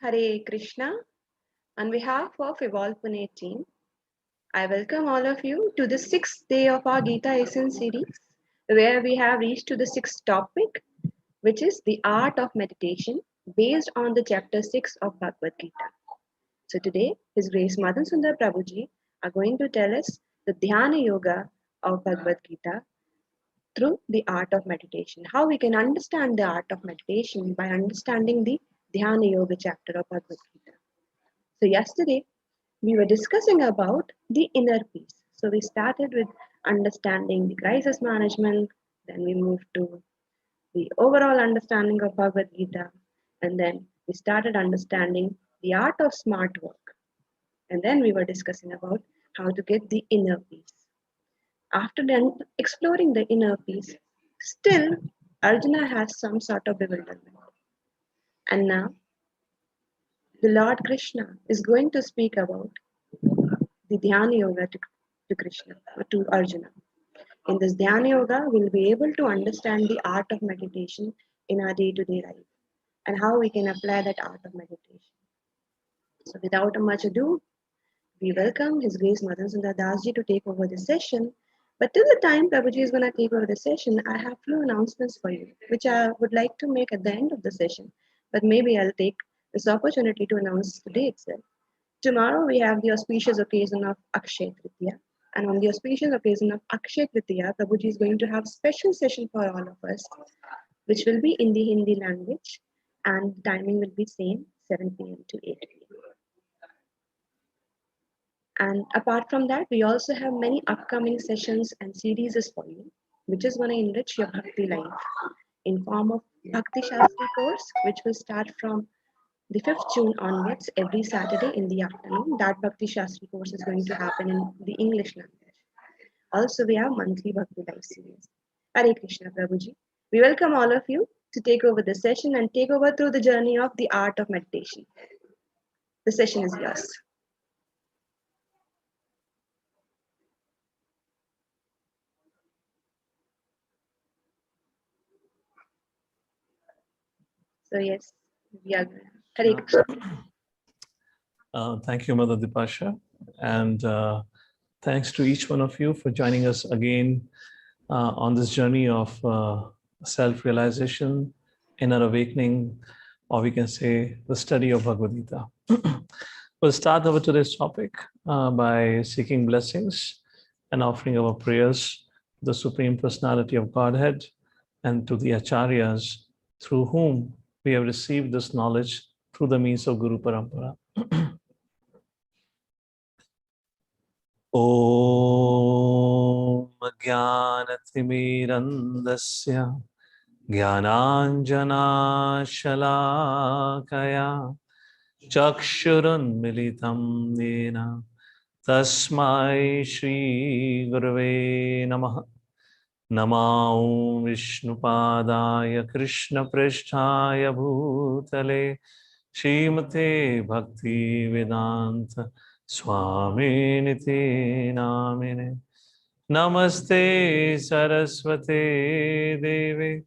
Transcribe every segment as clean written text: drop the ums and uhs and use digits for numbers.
Hare Krishna. On behalf of Evolve Pune team, I welcome all of you to the sixth day of our Gita Essence series, where we have reached to the sixth topic, which is the art of meditation, based on the chapter 6 of Bhagavad Gita. So today, His Grace Madan Sundar Prabhuji are going to tell us the Dhyana Yoga of Bhagavad Gita through the art of meditation. How we can understand the art of meditation by understanding the Dhyana Yoga chapter of Bhagavad Gita. So yesterday, we were discussing about the inner peace. So we started with understanding the crisis management, then we moved to the overall understanding of Bhagavad Gita, and then we started understanding the art of smart work. And then we were discussing about how to get the inner peace. After then exploring the inner peace, still Arjuna has some sort of bewilderment. And now the Lord Krishna is going to speak about the Dhyana Yoga to Krishna, or to Arjuna. In this Dhyana Yoga, we'll be able to understand the art of meditation in our day-to-day life and how we can apply that art of meditation. So without much ado, we welcome His Grace Madan Sundar Das ji to take over the session. But till the time Prabhuji is going to take over the session, I have few announcements for you, which I would like to make at the end of the session. But maybe I'll take this opportunity to announce today itself. Tomorrow we have the auspicious occasion of Akshay Tritiya, and on the auspicious occasion of Akshay Tritiya, Prabhuji is going to have special session for all of us, which will be in the Hindi language, and the timing will be same, 7 p.m. to 8 p.m. And apart from that, we also have many upcoming sessions and series for you, which is going to enrich your bhakti life in form of Bhakti Shastri course, which will start from the 5th June onwards, every Saturday in the afternoon. That Bhakti Shastri course is going to happen in the English language. Also, we have monthly Bhakti Life series. Hare Krishna, Prabhuji. We welcome all of you to take over the session and take over through the journey of the art of meditation. The session is yours. So yes, we are going. Hare Krishna. Thank you, Mother Dipasha, and thanks to each one of you for joining us again on this journey of self-realization, inner awakening, or we can say the study of Bhagavad Gita. We'll start over today's topic by seeking blessings and offering our prayers to the Supreme Personality of Godhead and to the Acharyas through whom we have received this knowledge through the means of Guru Parampara. Om Jnanatimirandasya Jnananjana Shalakaya Chakshurunmilitam Yena Tasmai Shri Gurave Namaha. Namo Vishnupadaya Krishna Pristhaya Bhutale Srimate Bhakti Vedanta Swami Niti Namine. Namaste Saraswate Devi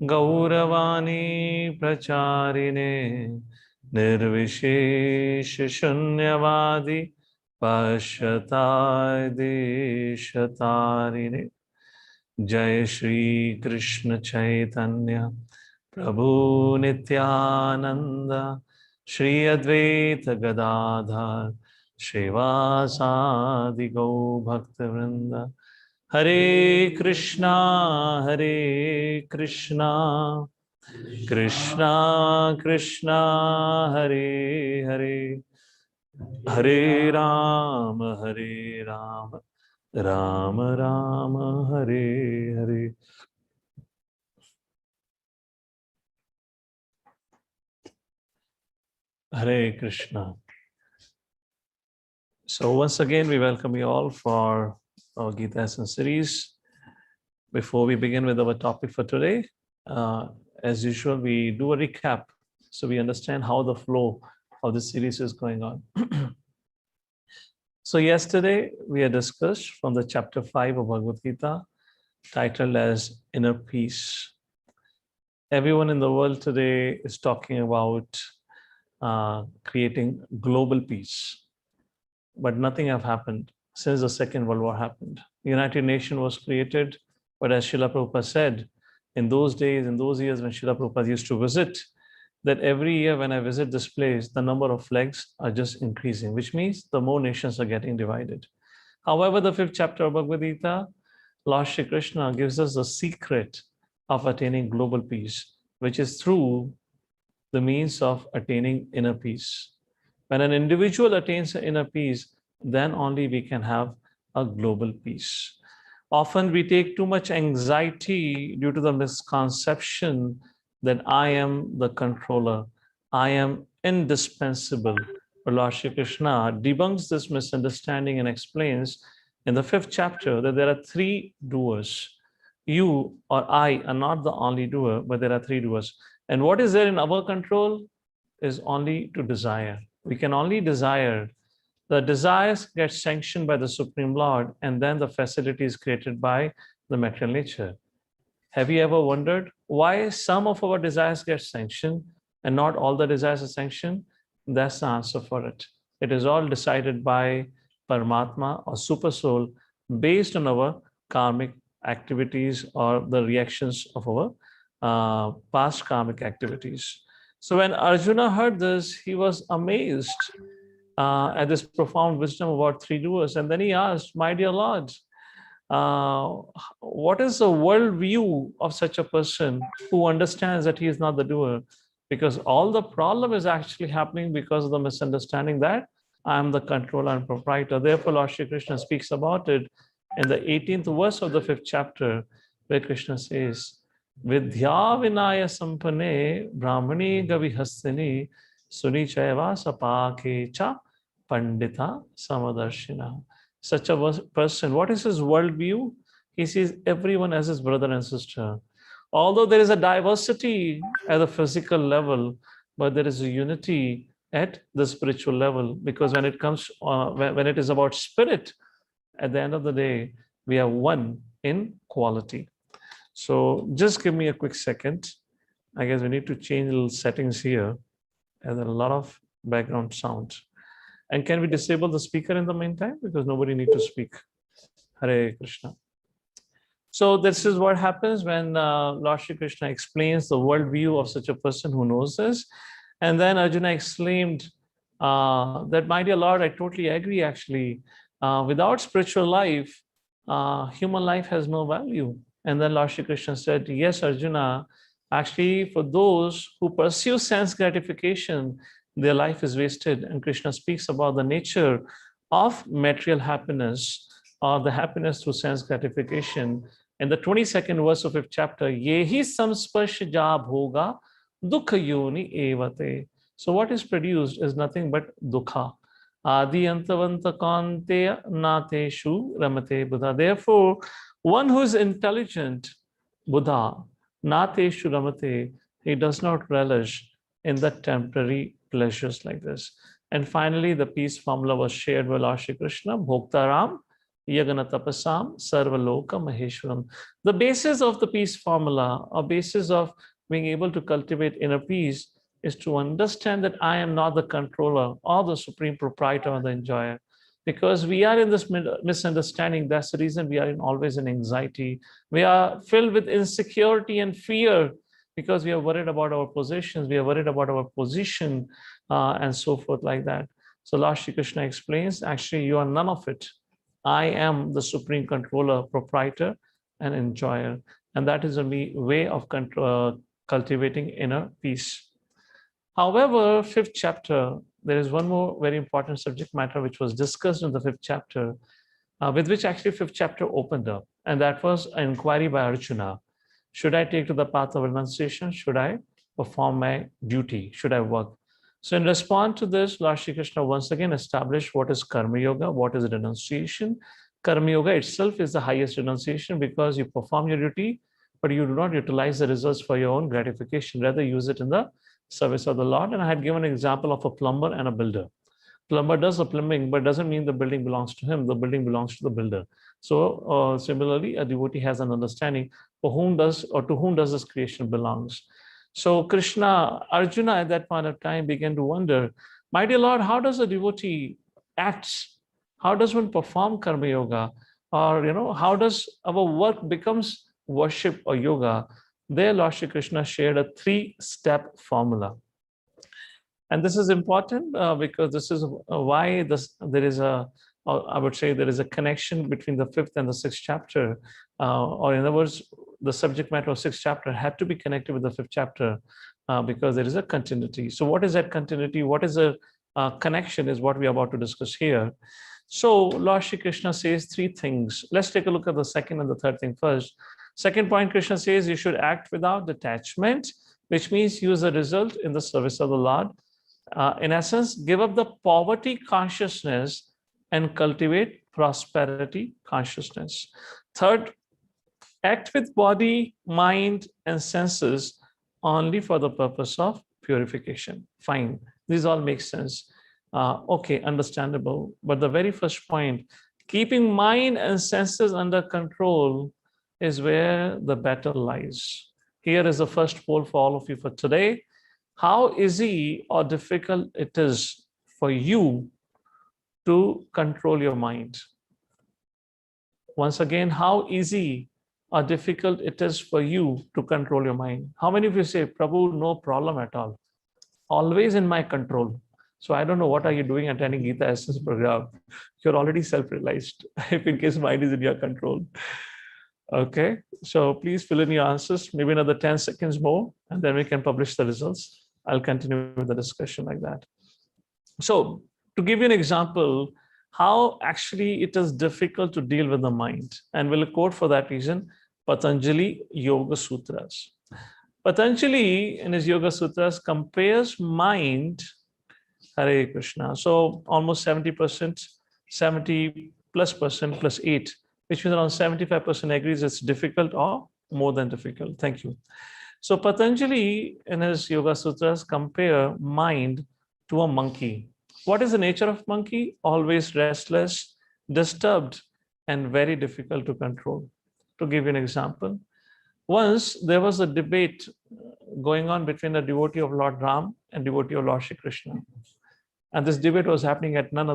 Gauravani Pracharine Nirvishesha Shunyavadi Pashatai Deshatarine. Jai Shri Krishna Chaitanya Prabhu Nityananda Shri Advaita Gadadhar Shrivasadi Go Bhaktavrinda. Hare Krishna Krishna Krishna Hare Hare, Hare Rama Rama Rama Hare Hare. Hare Krishna. So once again, we welcome you all for our Gita Essence series. Before we begin with our topic for today, as usual, we do a recap so we understand how the flow of the series is going on. So yesterday, we had discussed from the chapter 5 of Bhagavad Gita, titled as Inner Peace. Everyone in the world today is talking about creating global peace. But nothing have happened since the Second World War happened. The United Nations was created, but as Srila Prabhupada said, in those days, in those years when Srila Prabhupada used to visit, that every year when I visit this place, the number of flags are just increasing, which means the more nations are getting divided. However, the 5th chapter of Bhagavad Gita, Lord Shri Krishna gives us the secret of attaining global peace, which is through the means of attaining inner peace. When an individual attains inner peace, then only we can have a global peace. Often we take too much anxiety due to the misconception that I am the controller, I am indispensable. But Lord Shri Krishna debunks this misunderstanding and explains in the 5th chapter that there are 3 doers. You or I are not the only doer, but there are 3 doers. And what is there in our control is only to desire. We can only desire. The desires get sanctioned by the Supreme Lord, and then the facility is created by the material nature. Have you ever wondered why some of our desires get sanctioned and not all the desires are sanctioned? That's the answer for it. It is all decided by Paramatma or Super Soul based on our karmic activities or the reactions of our past karmic activities. So when Arjuna heard this, he was amazed at this profound wisdom about 3 doers. And then he asked, my dear Lord, what is the world view of such a person who understands that he is not the doer? Because all the problem is actually happening because of the misunderstanding that I am the controller and proprietor. Therefore, Lord Shri Krishna speaks about it in the 18th verse of the 5th chapter, where Krishna says, Vidya Vinaya Sampane Brahmani Gavihastini Suni Chaiva Sapake Cha Pandita Samadarshina. Such a person, what is his worldview? He sees everyone as his brother and sister. Although there is a diversity at the physical level, but there is a unity at the spiritual level. Because when it comes, when it is about spirit, at the end of the day, we are one in quality. So just give me a quick second. I guess we need to change little settings here. And a lot of background sound. And can we disable the speaker in the meantime? Because nobody needs to speak. Hare Krishna. So this is what happens when Lord Shri Krishna explains the worldview of such a person who knows this. And then Arjuna exclaimed that, my dear Lord, I totally agree actually. Without spiritual life, human life has no value. And then Lord Shri Krishna said, yes, Arjuna, actually for those who pursue sense gratification, their life is wasted. And Krishna speaks about the nature of material happiness or the happiness through sense gratification. In the 22nd verse of 5th chapter, Yehi samsparsha jab hoga dukha yoni evate. So what is produced is nothing but dukha. Adi antavanta kante nateshu ramate buddha. Therefore, one who is intelligent, Buddha, nateshu ramate, he does not relish in the temporary pleasures like this. And finally, the peace formula was shared by Lord Shri Krishna, Bhoktaram, Yagana Tapasam, Sarvaloka Maheshwaram. The basis of the peace formula, or basis of being able to cultivate inner peace, is to understand that I am not the controller or the supreme proprietor or the enjoyer. Because we are in this misunderstanding, that's the reason we are always in anxiety. We are filled with insecurity and fear because we are worried about our positions, we are worried about our position, and so forth like that. So Lord Shri Krishna explains, actually, you are none of it. I am the supreme controller, proprietor, and enjoyer. And that is a way of cultivating inner peace. However, 5th chapter, there is one more very important subject matter which was discussed in the 5th chapter, with which actually 5th chapter opened up. And that was an inquiry by Arjuna. Should I take to the path of renunciation? Should I perform my duty? Should I work? So in response to this, Lord Shri Krishna once again established what is Karma Yoga, what is renunciation. Karma Yoga itself is the highest renunciation because you perform your duty, but you do not utilize the results for your own gratification, rather use it in the service of the Lord. And I had given an example of a plumber and a builder. Plumber does the plumbing, but doesn't mean the building belongs to him. The building belongs to the builder. So similarly, a devotee has an understanding for whom does or to whom does this creation belongs. So Arjuna at that point of time began to wonder, my dear Lord, how does a devotee act? How does one perform karma yoga? Or, how does our work becomes worship or yoga? There, Lord Shri Krishna shared a 3-step formula. And this is important because this is why there is I would say there is a connection between the 5th and the 6th chapter. Or in other words, the subject matter of 6th chapter had to be connected with the 5th chapter because there is a continuity. So what is that continuity? What is a connection is what we are about to discuss here. So Lord Shri Krishna says 3 things. Let's take a look at the second and the third thing first. Second point, Krishna says you should act without detachment, which means use the result in the service of the Lord. In essence, give up the poverty consciousness and cultivate prosperity consciousness. Third, act with body, mind, and senses only for the purpose of purification. Fine. These all make sense. Okay, understandable. But the very first point, keeping mind and senses under control is where the battle lies. Here is the first poll for all of you for today. How easy or difficult it is for you to control your mind? Once again, how easy or difficult it is for you to control your mind? How many of you say, Prabhu, no problem at all, always in my control? So I don't know what are you doing attending Gita Essence program. You're already self-realized if in case mind is in your control. Okay, so please fill in your answers, maybe another 10 seconds more, and then we can publish the results. I'll continue with the discussion like that. So to give you an example, how actually it is difficult to deal with the mind, and we'll quote for that reason Patanjali Yoga Sutras. Patanjali in his Yoga Sutras compares mind, Hare Krishna, so almost 70%, 70 plus percent plus 8, which means around 75% agrees it's difficult or more than difficult. Thank you. So Patanjali in his Yoga Sutras compare mind to a monkey. What is the nature of monkey? Always restless, disturbed, and very difficult to control. To give you an example, once there was a debate going on between a devotee of Lord Ram and devotee of Lord Shri Krishna. And this debate was happening at no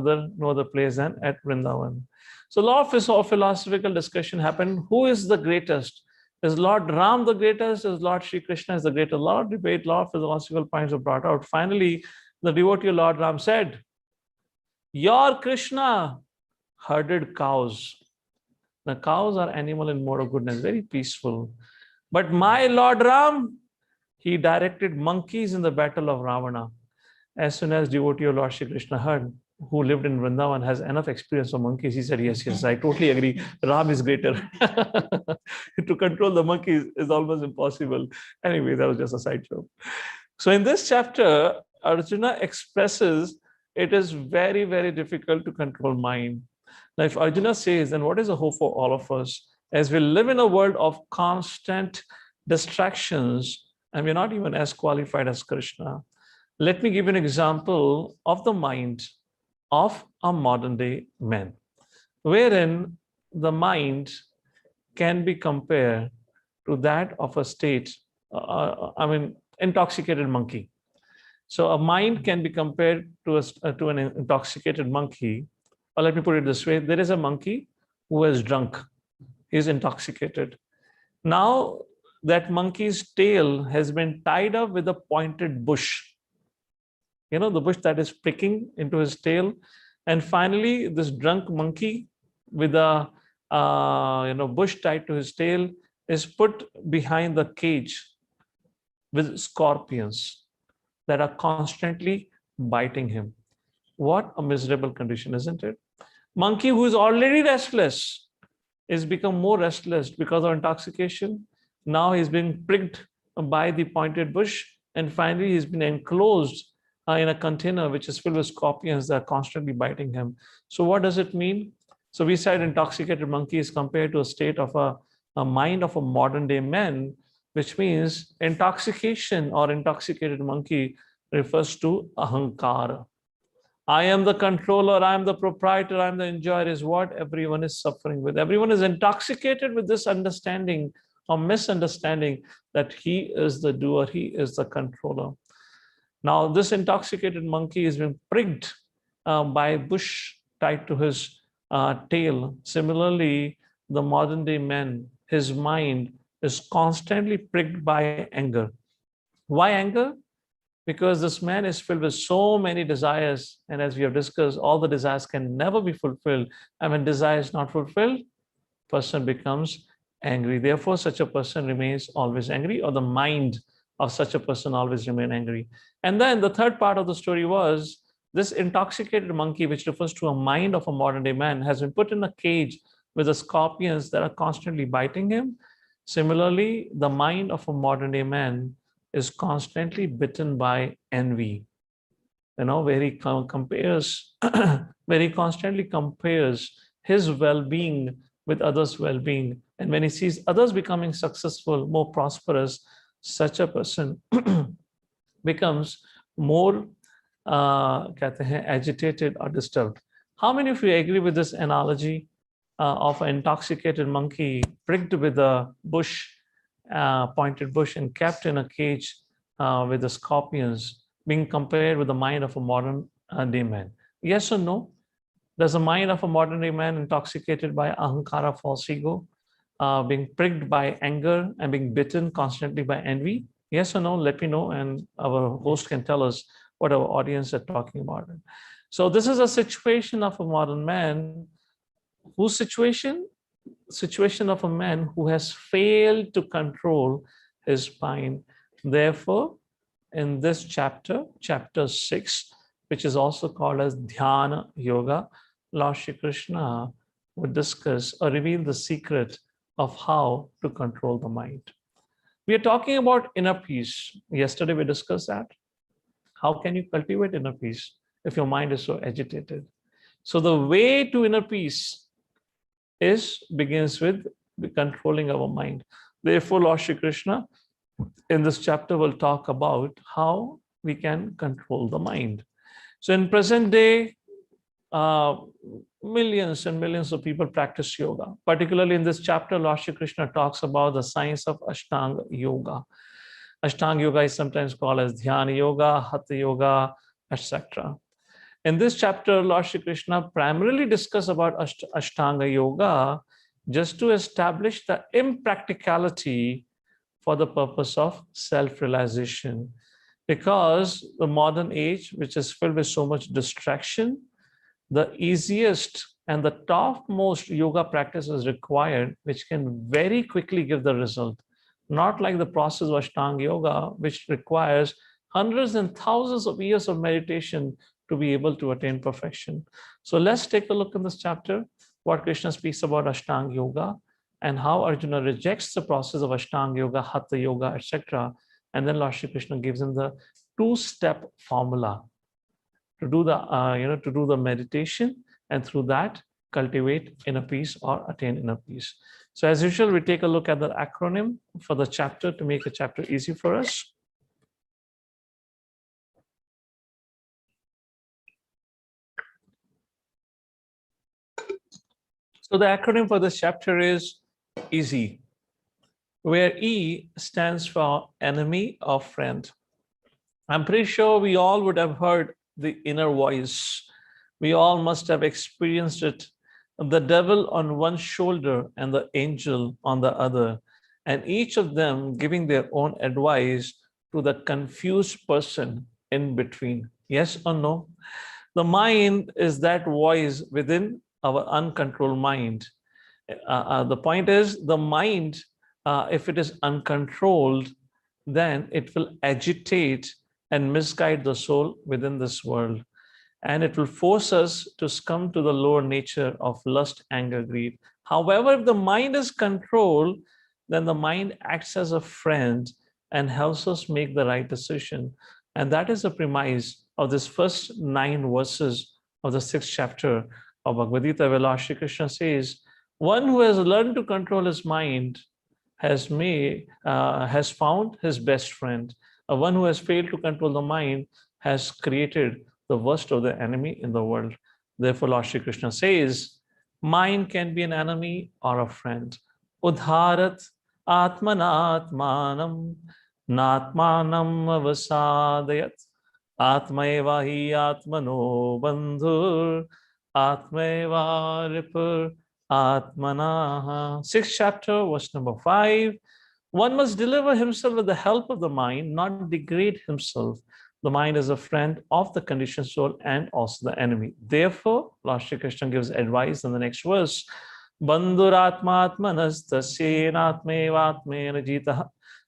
other place than at Vrindavan. So a lot of philosophical discussion happened. Who is the greatest? Is Lord Ram the greatest? Is Lord Shri Krishna is the greatest? A lot of debate, a lot of philosophical points were brought out. Finally, the devotee of Lord Ram said, your Krishna herded cows. The cows are animal in mode of goodness, very peaceful. But my Lord Ram, he directed monkeys in the battle of Ravana. As soon as devotee of Lord Shri Krishna heard, who lived in Vrindavan, has enough experience of monkeys, he said, yes, I totally agree. Ram is greater. To control the monkeys is almost impossible. Anyway, that was just a side joke. So in this chapter, Arjuna expresses it is very, very difficult to control mind. Now, if Arjuna says, then what is the hope for all of us? As we live in a world of constant distractions, and we're not even as qualified as Krishna. Let me give you an example of the mind of a modern day man, wherein the mind can be compared to that of a state, intoxicated monkey. So a mind can be compared to an intoxicated monkey. Or let me put it this way, there is a monkey who is drunk, he is intoxicated. Now that monkey's tail has been tied up with a pointed bush. You know, the bush that is pricking into his tail. And finally, this drunk monkey with a bush tied to his tail is put behind the cage with scorpions that are constantly biting him. What a miserable condition, isn't it? Monkey who is already restless is become more restless because of intoxication. Now he's being pricked by the pointed bush, and finally he's been enclosed in a container which is filled with scorpions that are constantly biting him. So what does it mean? So we said intoxicated monkey is compared to a state of a mind of a modern day man, which means intoxication or intoxicated monkey refers to ahankara. I am the controller, I am the proprietor, I am the enjoyer is what everyone is suffering with. Everyone is intoxicated with this understanding or misunderstanding that he is the doer, he is the controller. Now, this intoxicated monkey is being pricked by a bush tied to his tail. Similarly, the modern day man, his mind is constantly pricked by anger. Why anger? Because this man is filled with so many desires. And as we have discussed, all the desires can never be fulfilled. And when desire is not fulfilled, person becomes angry. Therefore, such a person remains always angry, or the mind of such a person always remain angry. And then the third part of the story was this intoxicated monkey, which refers to a mind of a modern day man, has been put in a cage with the scorpions that are constantly biting him. Similarly, the mind of a modern day man is constantly bitten by envy, where he compares, where he constantly compares his well-being with others' well-being. And when he sees others becoming successful, more prosperous, such a person becomes more agitated or disturbed. How many of you agree with this analogy of an intoxicated monkey pricked with a bush, pointed bush, and kept in a cage with the scorpions, being compared with the mind of a modern day man? Yes or no? Does the mind of a modern day man intoxicated by ahankara, false ego, being pricked by anger and being bitten constantly by envy? Yes or no? Let me know, and our host can tell us what our audience are talking about. So this is a situation of a modern man, whose situation of a man who has failed to control his mind. Therefore, in this chapter, chapter 6, which is also called as Dhyana Yoga, Lord Shri Krishna would discuss or reveal the secret of how to control the mind. We are talking about inner peace. Yesterday we discussed that. How can you cultivate inner peace if your mind is so agitated? So the way to inner peace begins with controlling our mind. Therefore, Lord Shri Krishna in this chapter will talk about how we can control the mind. So in present day, millions and millions of people practice yoga. Particularly in this chapter, Lord Shri Krishna talks about the science of Ashtanga Yoga. Ashtanga Yoga is sometimes called as Dhyana Yoga, Hatha Yoga, etc. In this chapter, Lord Shri Krishna primarily discusses about Ashtanga Yoga just to establish the impracticality for the purpose of self-realization. Because the modern age, which is filled with so much distraction, the easiest and the topmost yoga practice is required, which can very quickly give the result. Not like the process of Ashtanga Yoga, which requires hundreds and thousands of years of meditation to be able to attain perfection. So let's take a look in this chapter, what Krishna speaks about Ashtanga Yoga and how Arjuna rejects the process of Ashtanga Yoga, Hatha Yoga, etc. And then Lord Shri Krishna gives him the two-step formula to do the meditation, and through that cultivate inner peace or attain inner peace. So as usual, we take a look at the acronym for the chapter to make the chapter easy for us. So the acronym for this chapter is EASY, where E stands for enemy or friend. I'm pretty sure we all would have heard the inner voice. We all must have experienced it. The devil on one shoulder and the angel on the other, and each of them giving their own advice to the confused person in between. Yes or no? The mind is that voice within our uncontrolled mind. The point is, the mind, if it is uncontrolled, then it will agitate and misguide the soul within this world. And it will force us to succumb to the lower nature of lust, anger, greed. However, if the mind is controlled, then the mind acts as a friend and helps us make the right decision. And that is the premise of this first 9 verses of the 6th chapter of Bhagavad Gita, where Lord Shri Krishna says, one who has learned to control his mind has found his best friend. One who has failed to control the mind has created the worst of the enemy in the world. Therefore, Lord Shri Krishna says, mind can be an enemy or a friend. Udharat Atmanatmanam natmanam avasadayat Atmaeva hi atmano bandhur Atmaeva ripur atmanaha. Sixth chapter, verse number 5. One must deliver himself with the help of the mind, not degrade himself. The mind is a friend of the conditioned soul and also the enemy. Therefore, Lord Shri Krishna gives advice in the next verse. Bandhuratmatmanas tasyenatmevatmena jitah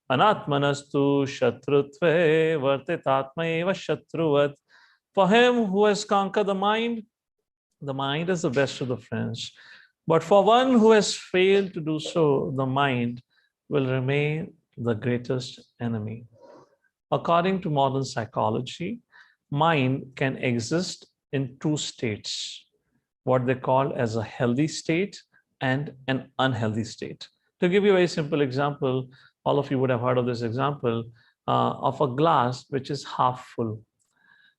anatmanastu shatrutve vartitatmeva shatruvat. For him who has conquered the mind is the best of the friends. But for one who has failed to do so, the mind will remain the greatest enemy. According to modern psychology, mind can exist in two states, what they call as a healthy state and an unhealthy state. To give you a very simple example, all of you would have heard of this example of a glass which is half full.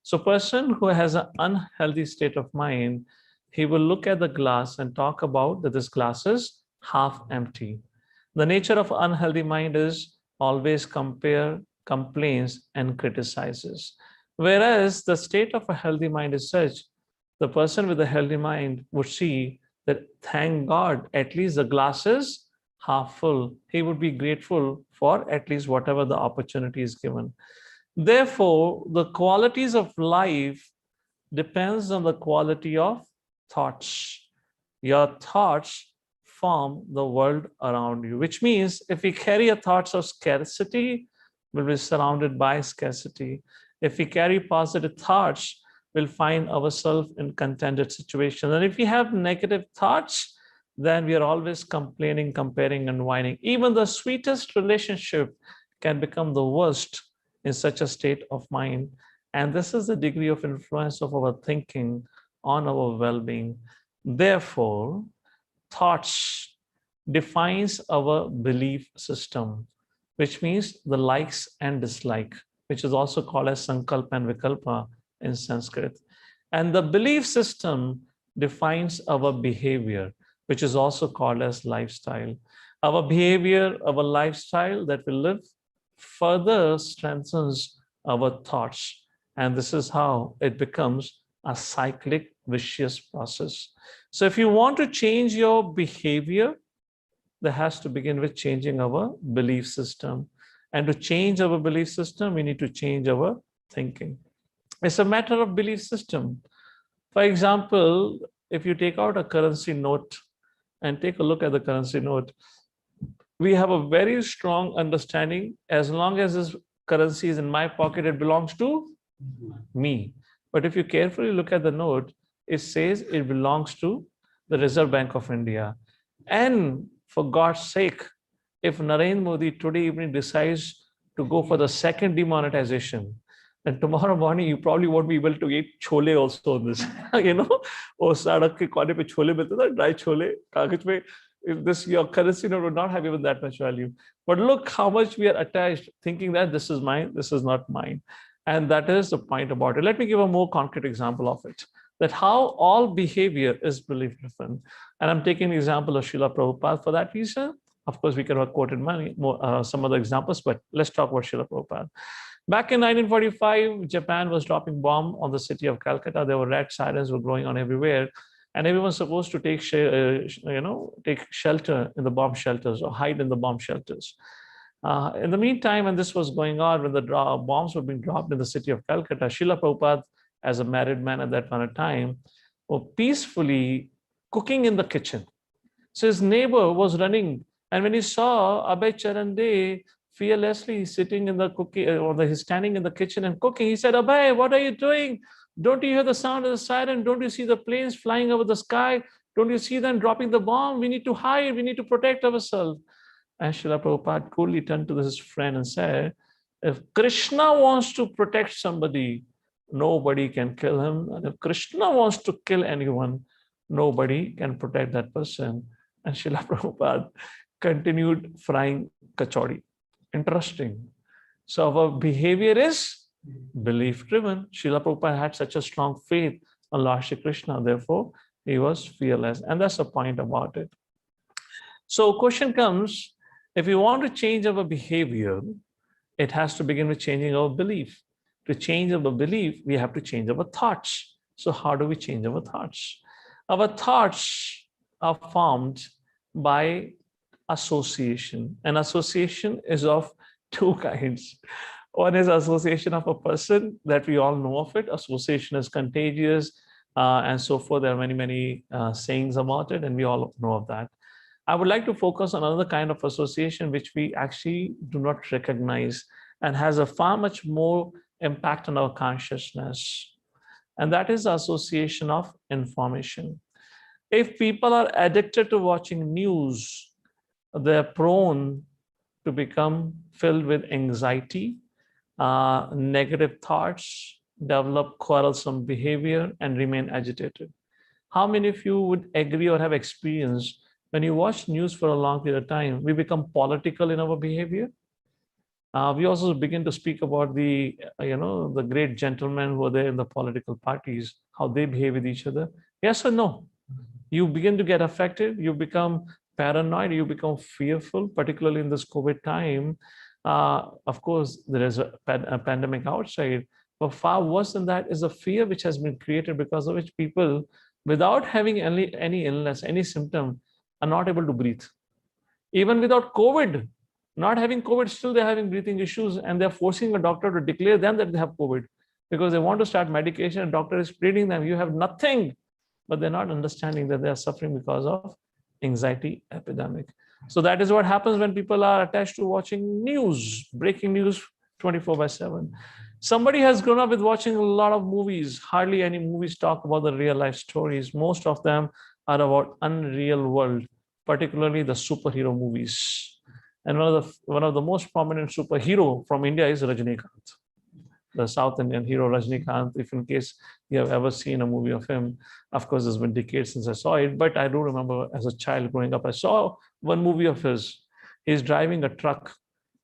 So, a person who has an unhealthy state of mind, he will look at the glass and talk about that this glass is half empty. The nature of unhealthy mind is always compare, complains, and criticizes. Whereas the state of a healthy mind is such, the person with a healthy mind would see that thank God, at least the glass is half full. He would be grateful for at least whatever the opportunity is given. Therefore, the qualities of life depends on the quality of thoughts. Your thoughts form the world around you, which means if we carry a thoughts of scarcity, we'll be surrounded by scarcity. If we carry positive thoughts, we'll find ourselves in contented situations. And if we have negative thoughts, then we are always complaining, comparing, and whining. Even the sweetest relationship can become the worst in such a state of mind. And this is the degree of influence of our thinking on our well-being. Therefore, thoughts defines our belief system, which means the likes and dislike, which is also called as sankalpa and vikalpa in Sanskrit. And the belief system defines our behavior, which is also called as lifestyle. Our behavior, our lifestyle that we live further strengthens our thoughts. And this is how it becomes a cyclic, vicious process. So if you want to change your behavior, that has to begin with changing our belief system. And to change our belief system, we need to change our thinking. It's a matter of belief system. For example, if you take out a currency note and take a look at the currency note, we have a very strong understanding. As long as this currency is in my pocket, it belongs to me. But if you carefully look at the note, it says it belongs to the Reserve Bank of India. And for God's sake, if Narendra Modi today evening decides to go for the second demonetization, then tomorrow morning you probably won't be able to eat chole also on this. You know, or sadak ke corner pe chole milte na, dry chole, kagaj mein, if this your currency note would not have even that much value. But look how much we are attached, thinking that this is mine, this is not mine. And that is the point about it. Let me give a more concrete example of it, that how all behavior is belief driven. And I'm taking the example of Srila Prabhupada for that reason. Of course, we could have quoted some other examples, but let's talk about Srila Prabhupada. Back in 1945, Japan was dropping bomb on the city of Calcutta. There were red sirens were going on everywhere. And everyone's supposed to take shelter in the bomb shelters or hide in the bomb shelters. In the meantime, when this was going on, when the bombs were being dropped in the city of Calcutta, Srila Prabhupada, as a married man at that point of time, was peacefully cooking in the kitchen. So his neighbor was running, and when he saw Abhay Charan De fearlessly sitting in the cooking, or he's standing in the kitchen and cooking, he said, "Abhay, what are you doing? Don't you hear the sound of the siren? Don't you see the planes flying over the sky? Don't you see them dropping the bomb? We need to hide. We need to protect ourselves." And Srila Prabhupada coolly turned to his friend and said, "If Krishna wants to protect somebody, nobody can kill him. And if Krishna wants to kill anyone, nobody can protect that person." And Srila Prabhupada continued frying kachori. Interesting. So our behavior is belief driven. Srila Prabhupada had such a strong faith on Lord Shri Krishna, therefore he was fearless. And that's the point about it. So question comes, If we want to change our behavior, it has to begin with changing our belief. To change our belief, we have to change our thoughts. So how do we change our thoughts? Our thoughts are formed by association. And association is of two kinds. One is association of a person that we all know of it. Association is contagious, and so forth. There are many, many sayings about it, and we all know of that. I would like to focus on another kind of association which we actually do not recognize and has a far much more impact on our consciousness. And that is the association of information. If people are addicted to watching news, they're prone to become filled with anxiety, negative thoughts, develop quarrelsome behavior, and remain agitated. How many of you would agree or have experienced when you watch news for a long period of time, we become political in our behavior? We also begin to speak about the, the great gentlemen who are there in the political parties, how they behave with each other. Yes or no? You begin to get affected. You become paranoid. You become fearful, particularly in this COVID time. Of course, there is a pandemic outside, but far worse than that is a fear which has been created because of which people, without having any illness, any symptom, are not able to breathe. Even without COVID, not having COVID, still they're having breathing issues, and they're forcing a doctor to declare them that they have COVID because they want to start medication, and doctor is pleading them, you have nothing, but they're not understanding that they are suffering because of anxiety epidemic. So that is what happens when people are attached to watching news, breaking news 24/7. Somebody has grown up with watching a lot of movies. Hardly any movies talk about the real life stories. Most of them are about unreal world, particularly the superhero movies. And one of the most prominent superhero from India is Rajinikanth, the South Indian hero Rajinikanth. If in case you have ever seen a movie of him, of course, it's been decades since I saw it, but I do remember as a child growing up, I saw one movie of his. He's driving a truck,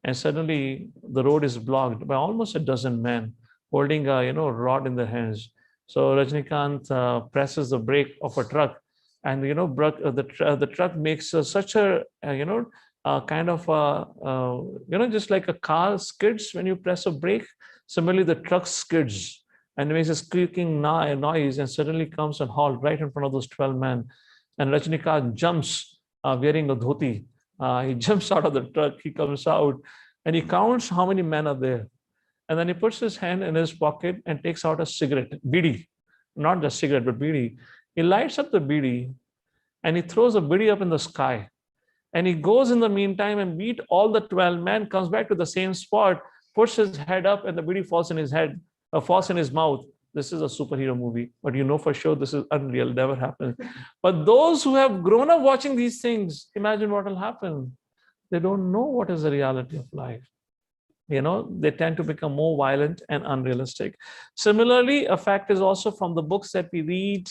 and suddenly the road is blocked by almost a dozen men holding a rod in their hands. So Rajinikanth presses the brake of a truck, and the truck makes such a kind of just like a car skids when you press a brake. Similarly, the truck skids and makes a squeaking noise, and suddenly comes and halt right in front of those 12 men. And Rajinikanth jumps, wearing a dhoti. He jumps out of the truck, he comes out, and he counts how many men are there. And then he puts his hand in his pocket and takes out a cigarette, bidi, not just cigarette, but bidi. He lights up the bidi, and he throws the bidi up in the sky. And he goes in the meantime and beat all the 12 men, comes back to the same spot, puts his head up, and the bidi falls in his head, falls in his mouth. This is a superhero movie, but you know for sure this is unreal, never happened. But those who have grown up watching these things, imagine what will happen. They don't know what is the reality of life. They tend to become more violent and unrealistic. Similarly, a fact is also from the books that we read,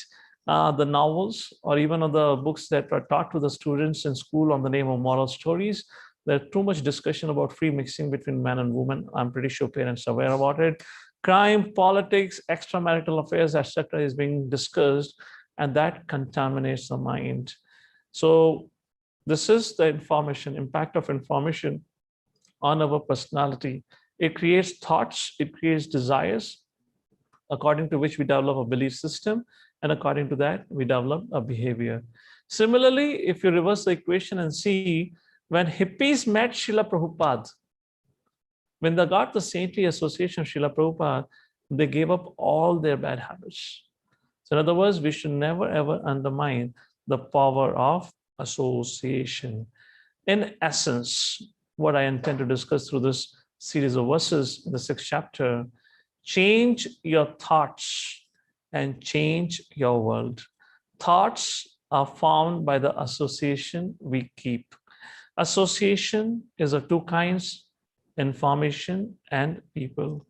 the novels, or even of the books that are taught to the students in school on the name of moral stories. There's too much discussion about free mixing between men and women. I'm pretty sure parents are aware about it. Crime, politics, extramarital affairs, etc. is being discussed, and that contaminates the mind. So this is the impact of information on our personality. It creates thoughts, it creates desires, according to which we develop a belief system, and according to that, we develop a behavior. Similarly, if you reverse the equation and see, when hippies met Srila Prabhupada, when they got the saintly association of Srila Prabhupada, they gave up all their bad habits. So in other words, we should never ever undermine the power of association. In essence, what I intend to discuss through this series of verses in the 6th chapter, change your thoughts and change your world. Thoughts are formed by the association we keep. Association is of two kinds, information and people.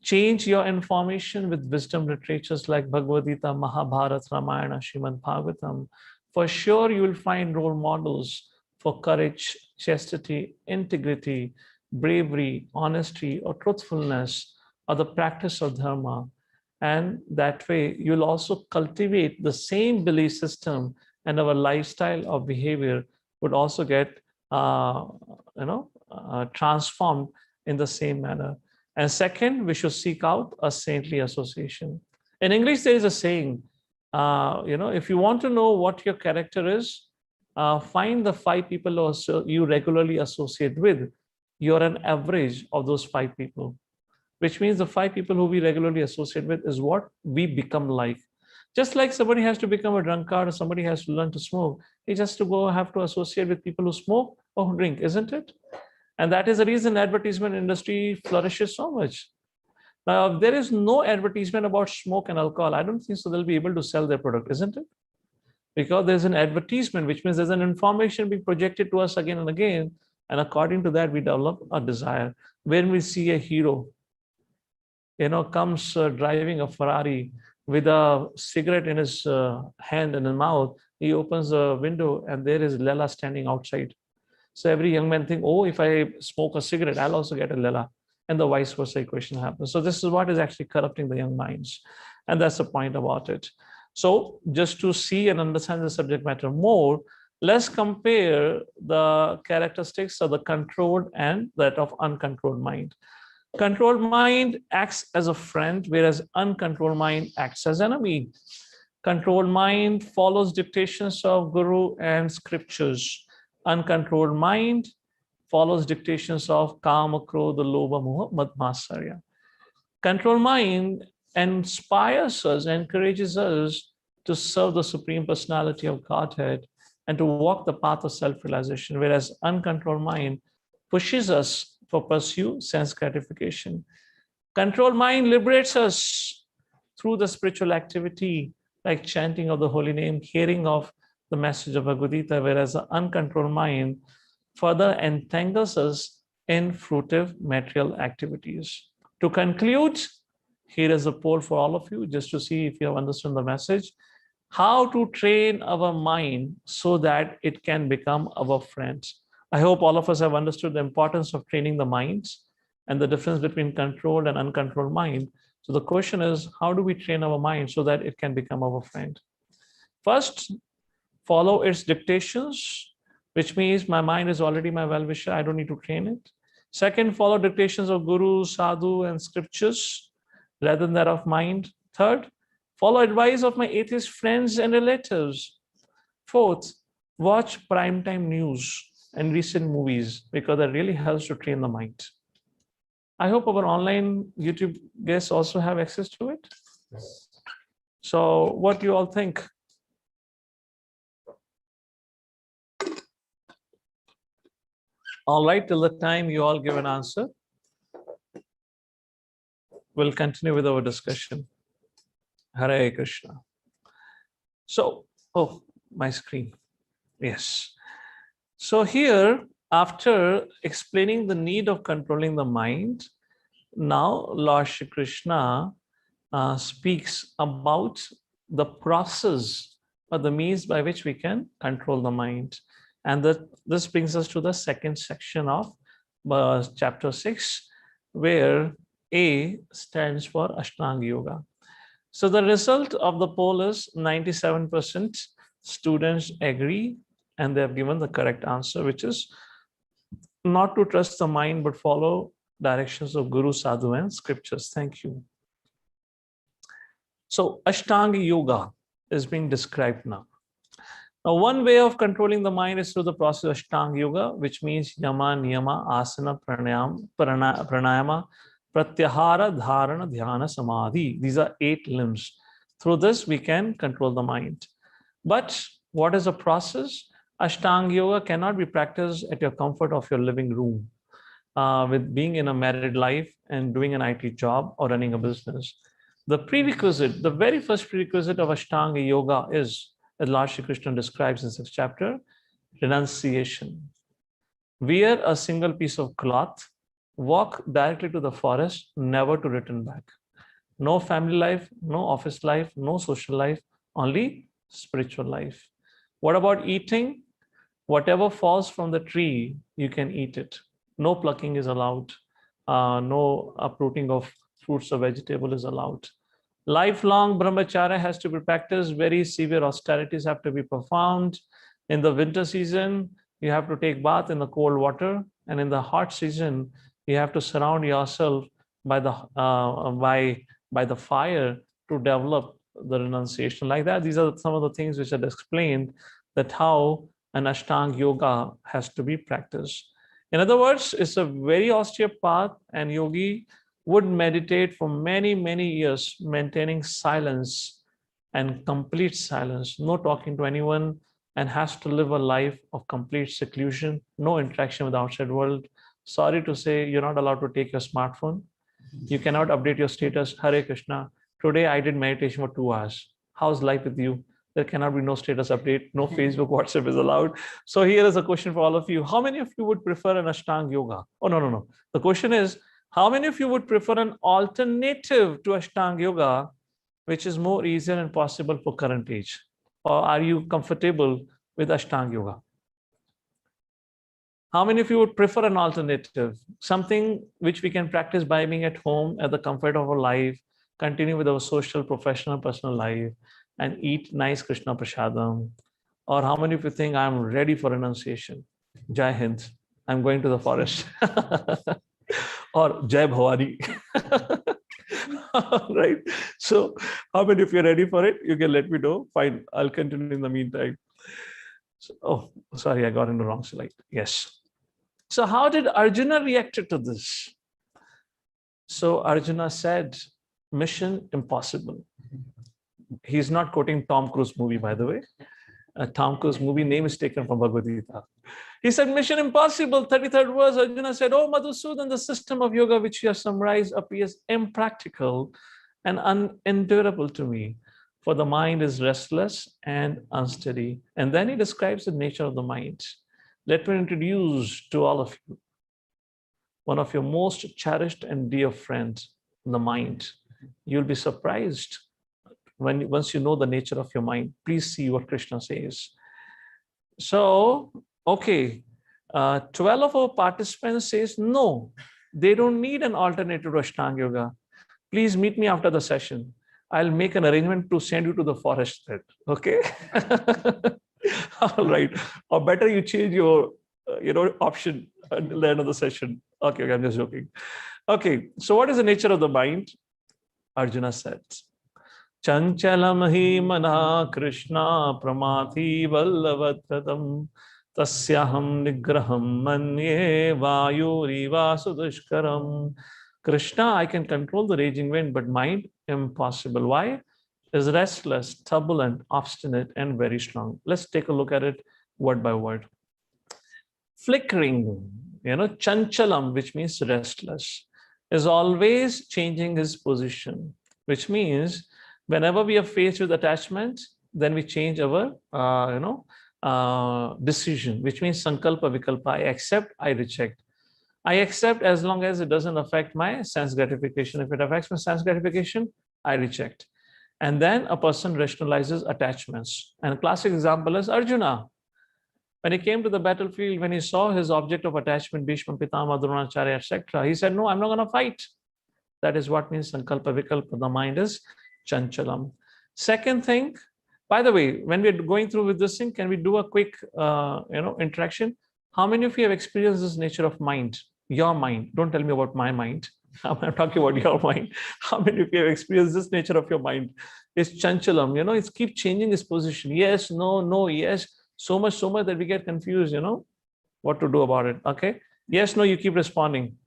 Change your information with wisdom literatures like Bhagavad Gita, Mahabharata, Ramayana, Srimad Bhagavatam. For sure, you will find role models for courage, chastity, integrity, bravery, honesty, or truthfulness, or the practice of dharma. And that way, you'll also cultivate the same belief system, and our lifestyle of behavior would also get transformed in the same manner. And second, we should seek out a saintly association. In English, there is a saying, if you want to know what your character is, find the 5 people you regularly associate with. You're an average of those 5 people, which means the 5 people who we regularly associate with is what we become like. Just like somebody has to become a drunkard or somebody has to learn to smoke, he just have to associate with people who smoke or who drink, isn't it? And that is the reason advertisement industry flourishes so much. Now, if there is no advertisement about smoke and alcohol, I don't think so they'll be able to sell their product, isn't it? Because there's an advertisement, which means there's an information being projected to us again and again. And according to that, we develop a desire. When we see a hero, comes driving a Ferrari with a cigarette in his hand and his mouth, he opens the window and there is Lela standing outside. So every young man think, oh, if I smoke a cigarette, I'll also get a Lela. And the vice versa equation happens. So this is what is actually corrupting the young minds. And that's the point about it. So just to see and understand the subject matter more, let's compare the characteristics of the controlled and that of uncontrolled mind. Controlled mind acts as a friend, whereas uncontrolled mind acts as enemy. Controlled mind follows dictations of Guru and scriptures. Uncontrolled mind follows dictations of Kama, Krodha, Lobha, Moha, Mad, Matsarya. Controlled mind inspires us, encourages us to serve the Supreme Personality of Godhead and to walk the path of self-realization, whereas uncontrolled mind pushes us for pursue sense gratification. Controlled mind liberates us through the spiritual activity, like chanting of the holy name, hearing of the message of Bhagavad Gita, whereas the uncontrolled mind further entangles us in fruitive material activities. To conclude, here is a poll for all of you, just to see if you have understood the message. How to train our mind so that it can become our friend. I hope all of us have understood the importance of training the minds and the difference between controlled and uncontrolled mind. So the question is, how do we train our mind so that it can become our friend? First, follow its dictations, which means my mind is already my well-wisher. I don't need to train it. Second, follow dictations of Guru, Sadhu, and scriptures rather than that of mind. Third, follow advice of my atheist friends and relatives. Fourth, watch primetime news and recent movies because that really helps to train the mind. I hope our online YouTube guests also have access to it. So what do you all think? All right, till the time you all give an answer, we'll continue with our discussion. Hare Krishna. So, oh, my screen. Yes. So here, after explaining the need of controlling the mind, now Lord Shri Krishna speaks about the process or the means by which we can control the mind. And this brings us to the second section of chapter 6, where A stands for Ashtanga Yoga. So the result of the poll is 97% students agree and they have given the correct answer, which is not to trust the mind, but follow directions of Guru, Sadhu, and scriptures. Thank you. So Ashtanga Yoga is being described now. Now, one way of controlling the mind is through the process of Ashtanga Yoga, which means Yama, Niyama, Asana, Pranayama, Pratyahara, Dharana, Dhyana, Samadhi. These are 8 limbs. Through this, we can control the mind. But what is the process? Ashtanga Yoga cannot be practiced at your comfort of your living room, with being in a married life and doing an IT job or running a business. The prerequisite, the very first prerequisite of Ashtanga Yoga is, as Lord Shri Krishna describes in 6th chapter, renunciation. Wear a single piece of cloth, walk directly to the forest, never to return back. No family life, no office life, no social life, only spiritual life. What about eating? Whatever falls from the tree, you can eat it. No plucking is allowed. No uprooting of fruits or vegetable is allowed. Lifelong brahmacharya has to be practiced. Very severe austerities have to be performed. In the winter season, you have to take bath in the cold water, and in the hot season, you have to surround yourself by the by the fire to develop the renunciation. Like that, these are some of the things which are explained, that how an Ashtanga yoga has to be practiced. In other words, it's a very austere path, and yogi would meditate for many, many years, maintaining silence and complete silence, no talking to anyone, and has to live a life of complete seclusion, no interaction with the outside world. Sorry to say, you're not allowed to take your smartphone. You cannot update your status, Hare Krishna, today I did meditation for 2 hours. How's life with you? There cannot be no status update, no Facebook, WhatsApp is allowed. So here is a question for all of you. How many of you would prefer an Ashtanga yoga? Oh, no. The question is, how many of you would prefer an alternative to Ashtanga yoga, which is more easier and possible for current age? Or are you comfortable with Ashtanga yoga? How many of you would prefer an alternative, something which we can practice by being at home at the comfort of our life, continue with our social, professional, personal life, and eat nice Krishna Prasadam? Or how many of you think I'm ready for renunciation? Jai Hind, I'm going to the forest. Or Jai Bhavani. Right? So how many of you are ready for it? You can let me know. Fine, I'll continue in the meantime. So, oh, sorry, I got in the wrong slide. Yes. So how did Arjuna react to this? So Arjuna said, mission impossible. He's not quoting Tom Cruise movie, by the way. Tom Cruise movie name is taken from Bhagavad Gita. He said, mission impossible. 33rd verse, Arjuna said, oh Madhusudan, the system of yoga which you have summarized appears impractical and unendurable to me, for the mind is restless and unsteady. And then he describes the nature of the mind. Let me introduce to all of you one of your most cherished and dear friends, the mind. You'll be surprised once you know the nature of your mind. Please see what Krishna says. So, okay, 12 of our participants says no, they don't need an alternative to Ashtanga yoga. Please meet me after the session. I'll make an arrangement to send you to the forest then. Okay. All right. Or better you change your option until the end of the session. Okay, I'm just joking. Okay, so what is the nature of the mind? Arjuna said, Chanchalam hi mana Krishna pramati vallavatratam tasyaham nigraham manye vayuriva sudushkaram. Krishna, I can control the raging wind, but mind, impossible. Why? Is restless, turbulent, obstinate, and very strong. Let's take a look at it word by word. Flickering, chanchalam, which means restless, is always changing his position, which means whenever we are faced with attachment, then we change our, decision, which means sankalpa, vikalpa. I accept, I reject. I accept as long as it doesn't affect my sense gratification. If it affects my sense gratification, I reject. And then a person rationalizes attachments. And a classic example is Arjuna. When he came to the battlefield, when he saw his object of attachment, Bhishma, Pitama, Dronacharya, etc., he said, no, I'm not going to fight. That is what means sankalpa vikalpa. The mind is chanchalam. Second thing, by the way, when we're going through with this thing, can we do a quick, interaction? How many of you have experienced this nature of mind? Your mind. Don't tell me about my mind. I'm talking about your mind. How many of you have experienced this nature of your mind? It's chanchalam, it's keep changing its position. Yes, no, yes. So much that we get confused, what to do about it. Okay. Yes, no, you keep responding.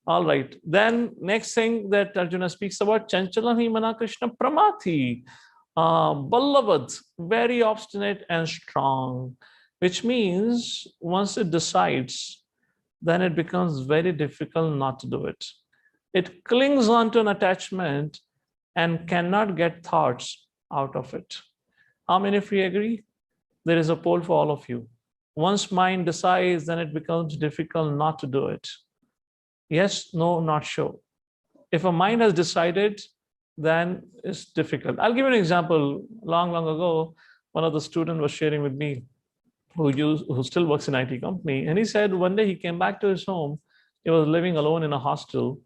All right. Then next thing that Arjuna speaks about, chanchalam hi mana Krishna pramati. Ballavad, very obstinate and strong, which means once it decides, then it becomes very difficult not to do it. It clings on to an attachment and cannot get thoughts out of it. How many of you agree? There is a poll for all of you. Once mind decides, then it becomes difficult not to do it. Yes, no, not sure. If a mind has decided, then it's difficult. I'll give you an example. Long ago, one of the students was sharing with me who still works in IT company. And he said one day he came back to his home. He was living alone in a hostel.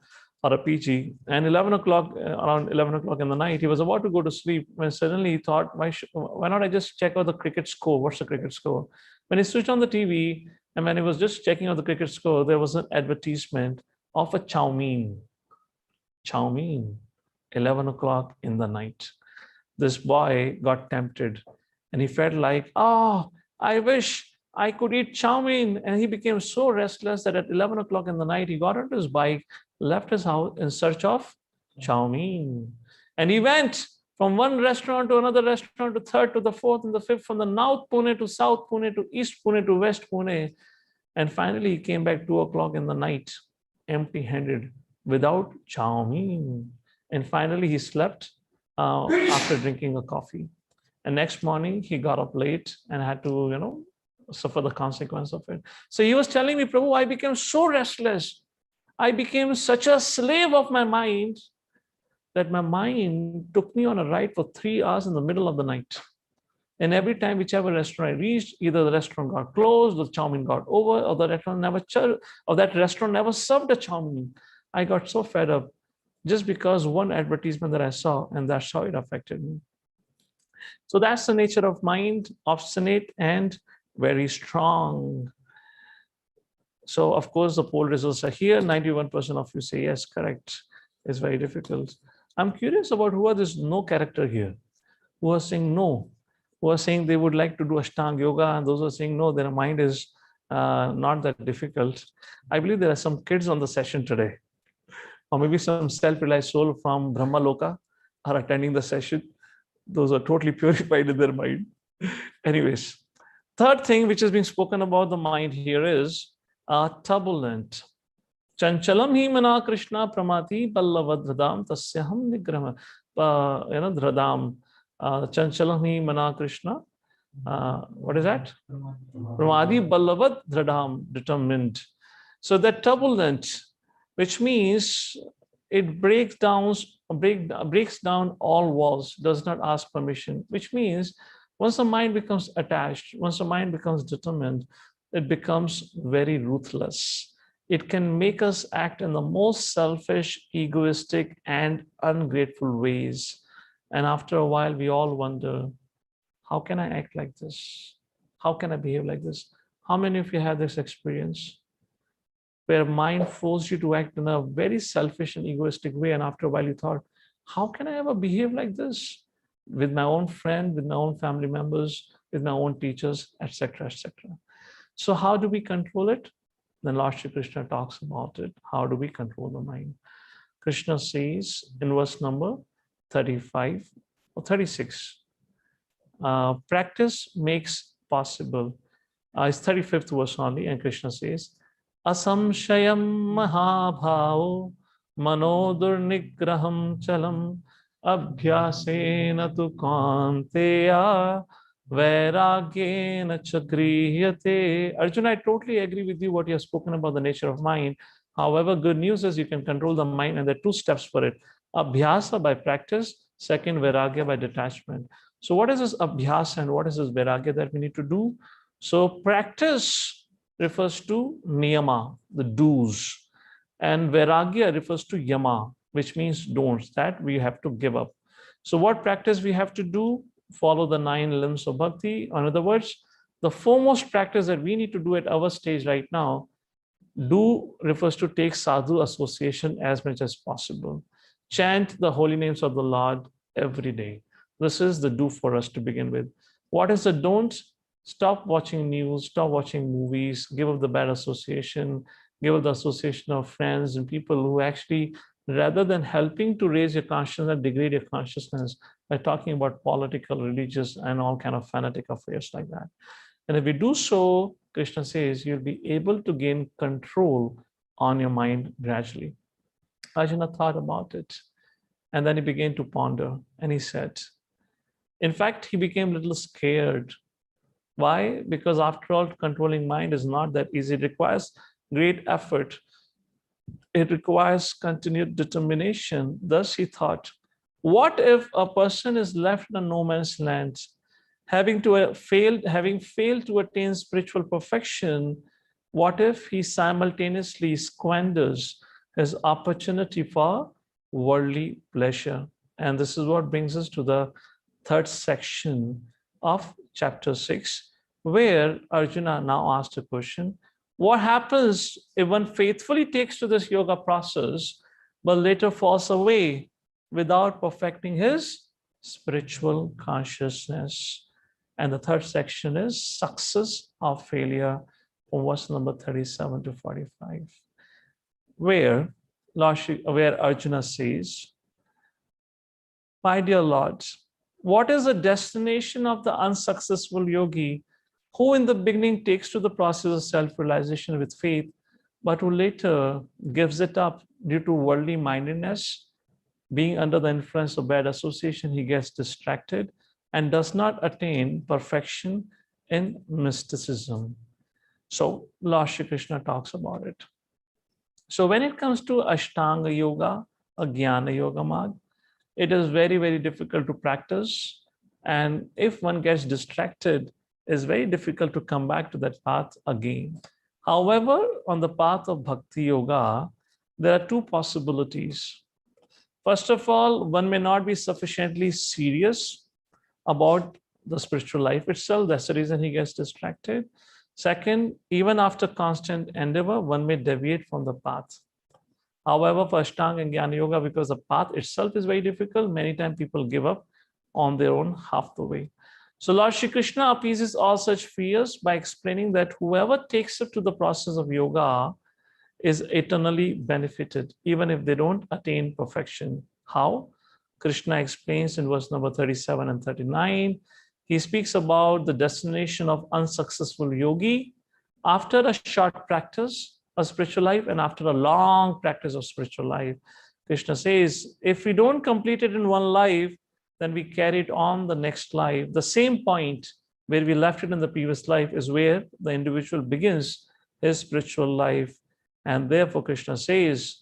or a PG, and 11 o'clock, around 11 o'clock in the night, he was about to go to sleep when suddenly he thought, why not I just check out the cricket score? What's the cricket score? When he switched on the TV, and when he was just checking out the cricket score, there was an advertisement of a chow mein. Chow mein, 11 o'clock in the night. This boy got tempted and he felt like, oh, I wish I could eat chow mein. And he became so restless that at 11 o'clock in the night, he got onto his bike, left his house in search of chow mein. And he went from one restaurant to another restaurant, to third, to the fourth, and the fifth, from the North Pune to South Pune, to East Pune, to West Pune. And finally, he came back 2 o'clock in the night, empty-handed, without chow mein. And finally, he slept after drinking a coffee. And next morning, he got up late and had to, suffer the consequence of it. So he was telling me, Prabhu, I became so restless. I became such a slave of my mind that my mind took me on a ride for 3 hours in the middle of the night. And every time, whichever restaurant I reached, either the restaurant got closed, the chow mein got over, or that restaurant never served a chow mein. I got so fed up just because one advertisement that I saw, and that's how it affected me. So that's the nature of mind, obstinate and very strong. So of course, the poll results are here. 91% of you say yes, correct. It's very difficult. I'm curious about who are this no character here, who are saying no, who are saying they would like to do Ashtanga Yoga, and those who are saying no, their mind is not that difficult. I believe there are some kids on the session today, or maybe some self-realized soul from Brahma Loka are attending the session. Those are totally purified in their mind. Anyways, third thing which is being spoken about the mind here is turbulent. Chanchalam hi mana Krishna pramati ballavadhradam tasyaham nigrama dhradam. Chanchalam hi mana Krishna. What is that? Pramadi ballavad dhradam, determined. So that turbulent, which means it breaks down all walls, does not ask permission, which means once the mind becomes attached, once the mind becomes determined, it becomes very ruthless. It can make us act in the most selfish, egoistic, and ungrateful ways. And after a while, we all wonder, how can I act like this? How can I behave like this? How many of you have this experience where mind forced you to act in a very selfish and egoistic way, and after a while you thought, how can I ever behave like this with my own friend, with my own family members, with my own teachers, etc., etc. So how do we control it? Then Lord Shri Krishna talks about it. How do we control the mind? Krishna says in verse number 35 or 36, practice makes possible. It's 35th verse only, and Krishna says, Asamshayam mahabhavo manodurnigraham chalam abhyasena tu kanteya vairagyena chagriyate. Arjuna, I totally agree with you what you have spoken about the nature of mind. However, good news is you can control the mind, and there are 2 steps for it. Abhyasa by practice, second vairagya by detachment. So what is this abhyasa and what is this vairagya that we need to do? So practice refers to niyama, the do's, and vairagya refers to yama, which means don'ts, that we have to give up. So what practice we have to do? Follow the 9 limbs of bhakti. In other words, the foremost practice that we need to do at our stage right now, do refers to take sadhu association as much as possible. Chant the holy names of the Lord every day. This is the do for us to begin with. What is the don't? Stop watching news, stop watching movies, give up the bad association, give up the association of friends and people who actually, rather than helping to raise your consciousness, degrade your consciousness by talking about political, religious, and all kind of fanatic affairs like that. And if we do so, Krishna says, you'll be able to gain control on your mind gradually. Arjuna thought about it, and then he began to ponder, and he said, in fact, he became a little scared. Why? Because after all, controlling mind is not that easy. It requires great effort. It requires continued determination. Thus, he thought, what if a person is left in a no man's land, having failed to attain spiritual perfection? What if he simultaneously squanders his opportunity for worldly pleasure. And this is what brings us to the third section of chapter 6, where Arjuna now asked a question: what happens if one faithfully takes to this yoga process but later falls away without perfecting his spiritual consciousness? And the third section is success or failure, from verse number 37 to 45, where Arjuna says, my dear Lord, what is the destination of the unsuccessful yogi who in the beginning takes to the process of self-realization with faith, but who later gives it up due to worldly mindedness? Being under the influence of bad association, he gets distracted and does not attain perfection in mysticism. So Lord Shri Krishna talks about it. So when it comes to Ashtanga Yoga, a Jnana Yoga Marg, it is very, very difficult to practice. And if one gets distracted, it's very difficult to come back to that path again. However, on the path of Bhakti Yoga, there are two possibilities. First of all, one may not be sufficiently serious about the spiritual life itself. That's the reason he gets distracted. Second, even after constant endeavor, one may deviate from the path. However, for Ashtanga and Jnana Yoga, because the path itself is very difficult, many times people give up on their own half the way. So Lord Shri Krishna appeases all such fears by explaining that whoever takes up to the process of yoga is eternally benefited, even if they don't attain perfection. How? Krishna explains in verse number 37 and 39. He speaks about the destination of unsuccessful yogi after a short practice of spiritual life and after a long practice of spiritual life. Krishna says, if we don't complete it in one life, then we carry it on the next life. The same point where we left it in the previous life is where the individual begins his spiritual life. And therefore, Krishna says,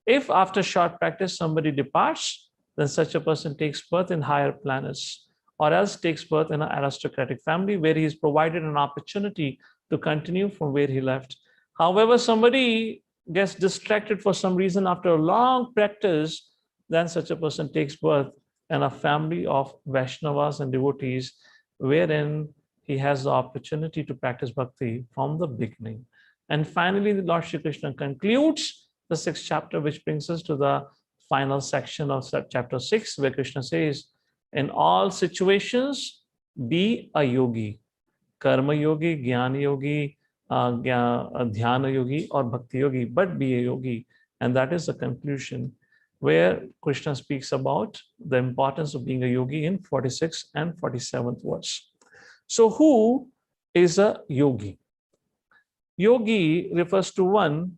if after short practice somebody departs, then such a person takes birth in higher planets, or else takes birth in an aristocratic family where he is provided an opportunity to continue from where he left. However, somebody gets distracted for some reason after a long practice, then such a person takes birth in a family of Vaishnavas and devotees, wherein he has the opportunity to practice bhakti from the beginning. And finally, the Lord Shri Krishna concludes the 6th chapter, which brings us to the final section of chapter 6, where Krishna says, in all situations, be a yogi, karma yogi, jnana yogi, dhyana yogi, or bhakti yogi, but be a yogi. And that is the conclusion, where Krishna speaks about the importance of being a yogi in 46th and 47th verse. So who is a yogi? Yogi refers to one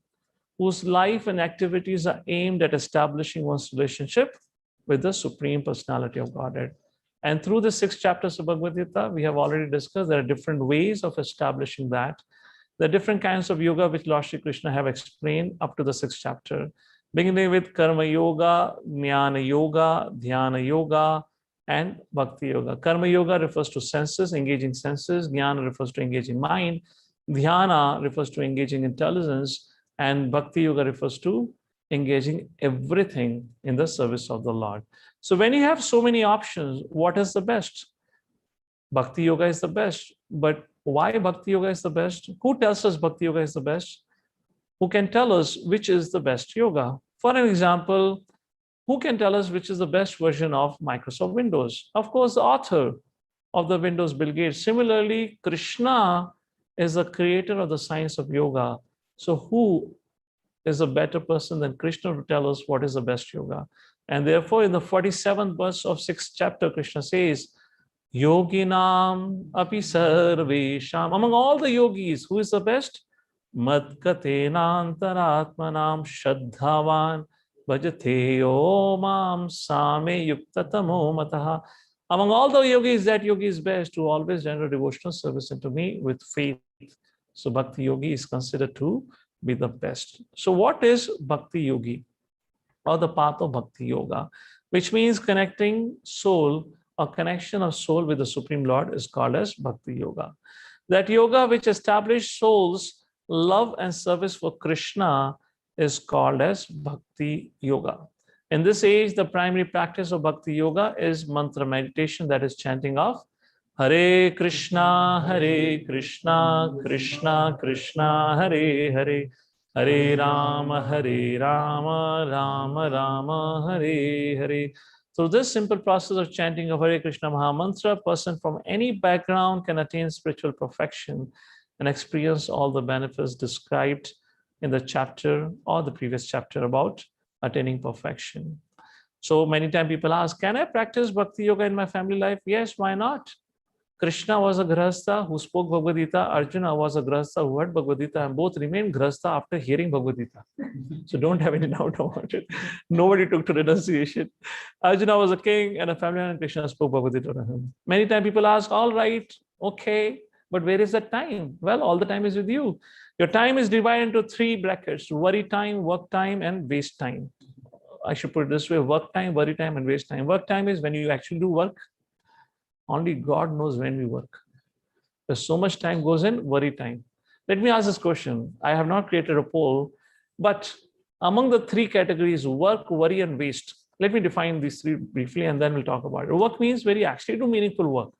whose life and activities are aimed at establishing one's relationship with the Supreme Personality of Godhead. And through the 6 chapters of Bhagavad Gita, we have already discussed there are different ways of establishing that. There are different kinds of yoga which Lord Shri Krishna have explained up to the 6th chapter, beginning with Karma Yoga, Jnana Yoga, Dhyana Yoga, and Bhakti Yoga. Karma Yoga refers to senses, engaging senses. Jnana refers to engaging mind. Dhyana refers to engaging intelligence. And Bhakti Yoga refers to engaging everything in the service of the Lord. So when you have so many options, what is the best? Bhakti Yoga is the best. But why Bhakti Yoga is the best? Who tells us Bhakti Yoga is the best? Who can tell us which is the best yoga? For an example, who can tell us which is the best version of Microsoft Windows? Of course, the author of the Windows, Bill Gates. Similarly, Krishna is the creator of the science of yoga. So who is a better person than Krishna to tell us what is the best yoga? And therefore, in the 47th verse of 6th chapter, Krishna says, Yoginam api sarvesham. Among all the yogis, who is the best? Madkatenantaratmanam shraddhavan bhajate om same yuktatamo mataha. Among all the yogis, that yogi is best to always render devotional service unto me with faith. So Bhakti Yogi is considered to be the best. So what is Bhakti Yogi, or the path of Bhakti Yoga, which means connecting soul, or connection of soul with the Supreme Lord, is called as Bhakti Yoga. That yoga which established souls love and service for Krishna is called as Bhakti Yoga. In this age, the primary practice of Bhakti Yoga is mantra meditation, that is chanting of Hare Krishna, Krishna Krishna, Hare Hare, Hare Rama, Rama Rama, Hare Hare. Through this simple process of chanting of Hare Krishna Mahamantra, a person from any background can attain spiritual perfection and experience all the benefits described in the chapter or the previous chapter about attaining perfection. So many times people ask, can I practice Bhakti Yoga in my family life? Yes, why not? Krishna was a Grahastha who spoke Bhagavad Gita. Arjuna was a Grahastha who heard Bhagavad Gita, and both remained Grahastha after hearing Bhagavad Gita. So don't have any doubt about it. Nobody took to renunciation. Arjuna was a king and a family man, and Krishna spoke Bhagavad Gita to him. Many times people ask, all right, okay, but where is the time? Well, all the time is with you. Your time is divided into three brackets: worry time, work time, and waste time. I should put it this way: work time, worry time, and waste time. Work time is when you actually do work. Only God knows when we work. There's so much time goes in worry time. Let me ask this question. I have not created a poll, but among the three categories, work, worry, and waste, let me define these three briefly, and then we'll talk about it. Work means where you actually do meaningful work.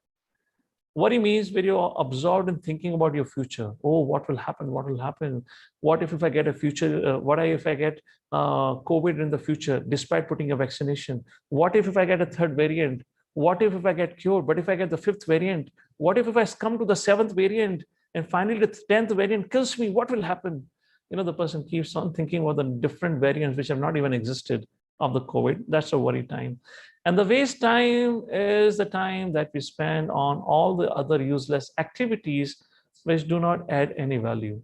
Worry means where you're absorbed in thinking about your future. Oh, what will happen? What will happen? What if I get a future? What if I get COVID in the future, despite putting a vaccination? What if I get a third variant? What if I get cured? But if I get the fifth variant? What if I come to the seventh variant and finally the 10th variant kills me? What will happen? You know, the person keeps on thinking about the different variants which have not even existed of the COVID. That's a worry time. And the waste time is the time that we spend on all the other useless activities which do not add any value.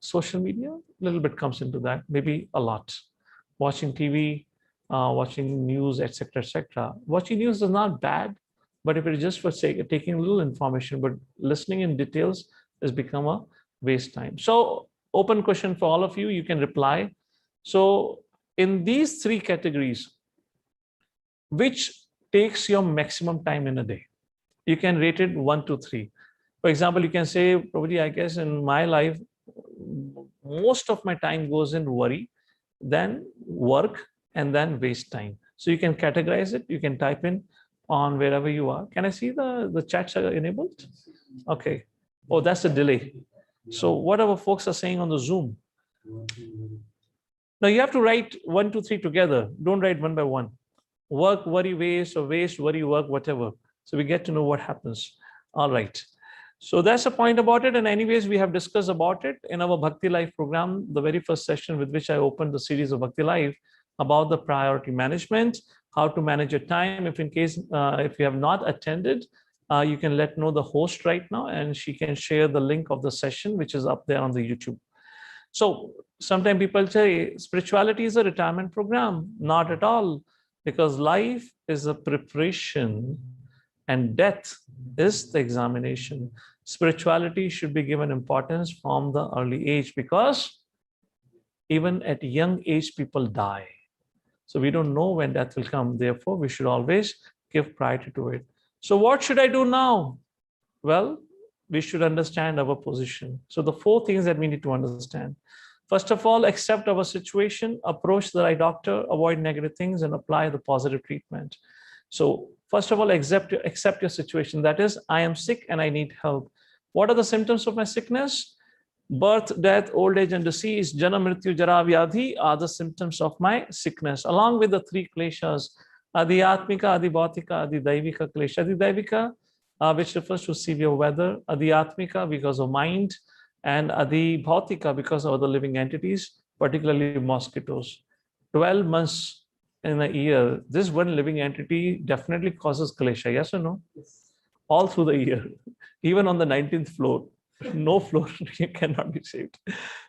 Social media, a little bit comes into that, maybe a lot. Watching TV, watching news, etc., etc. Watching news is not bad, but if it is just for sake of taking a little information, but listening in details has become a waste time. So, open question for all of you. You can reply. So, in these three categories, which takes your maximum time in a day? You can rate it 1 to 3. For example, you can say, probably, I guess in my life, most of my time goes in worry, then work, and then waste time. So you can categorize it. You can type in on wherever you are. Can I see the chats are enabled? Okay. Oh, that's a delay. So whatever folks are saying on the Zoom. Now you have to write 1, 2, 3 together. Don't write one by one. Work, worry, waste, or waste, worry, work, whatever. So we get to know what happens. All right. So that's a point about it. And anyways, we have discussed about it in our Bhakti Life program, the very first session with which I opened the series of Bhakti Life, about the priority management, how to manage your time. If in case, if you have not attended, you can let know the host right now, and she can share the link of the session, which is up there on the YouTube. So sometimes people say spirituality is a retirement program. Not at all, because life is a preparation and death is the examination. Spirituality should be given importance from the early age, because even at young age, people die. So we don't know when death will come. Therefore, we should always give priority to it. So what should I do now? Well, we should understand our position. So the 4 things that we need to understand. First of all, accept our situation, approach the right doctor, avoid negative things, and apply the positive treatment. So first of all, accept your situation. That is, I am sick and I need help. What are the symptoms of my sickness? Birth, death, old age, and disease, jana, mrityu, jara, vyadhi are the symptoms of my sickness, along with the 3 kleshas, adi atmika, adi bhautika, adi daivika klesha. Adi daivika, which refers to severe weather, adi atmika because of mind, and adi bhautika because of the living entities, particularly mosquitoes. 12 months in a year, this one living entity definitely causes klesha, yes or no? Yes. All through the year, even on the 19th floor. No floor cannot be saved.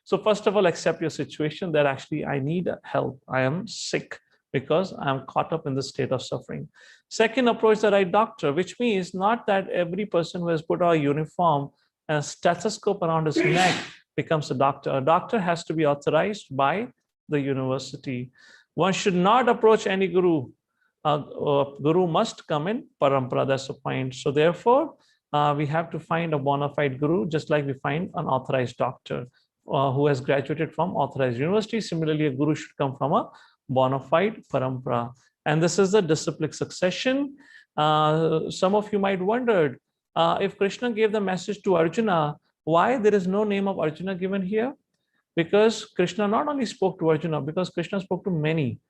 So first of all, accept your situation, that actually I need help. I am sick because I'm caught up in the state of suffering. Second, approach the right doctor, which means not that every person who has put on a uniform and a stethoscope around his neck becomes a doctor. A doctor has to be authorized by the university. One should not approach any guru. Guru must come in parampara. That's the point. So therefore, we have to find a bona fide guru, just like we find an authorized doctor. who has graduated from authorized university. Similarly, a guru should come from a bona fide parampara. And this is the disciplic succession. Some of you might wonder, if Krishna gave the message to Arjuna, why there is no name of Arjuna given here? Because Krishna not only spoke to Arjuna, because Krishna spoke to many.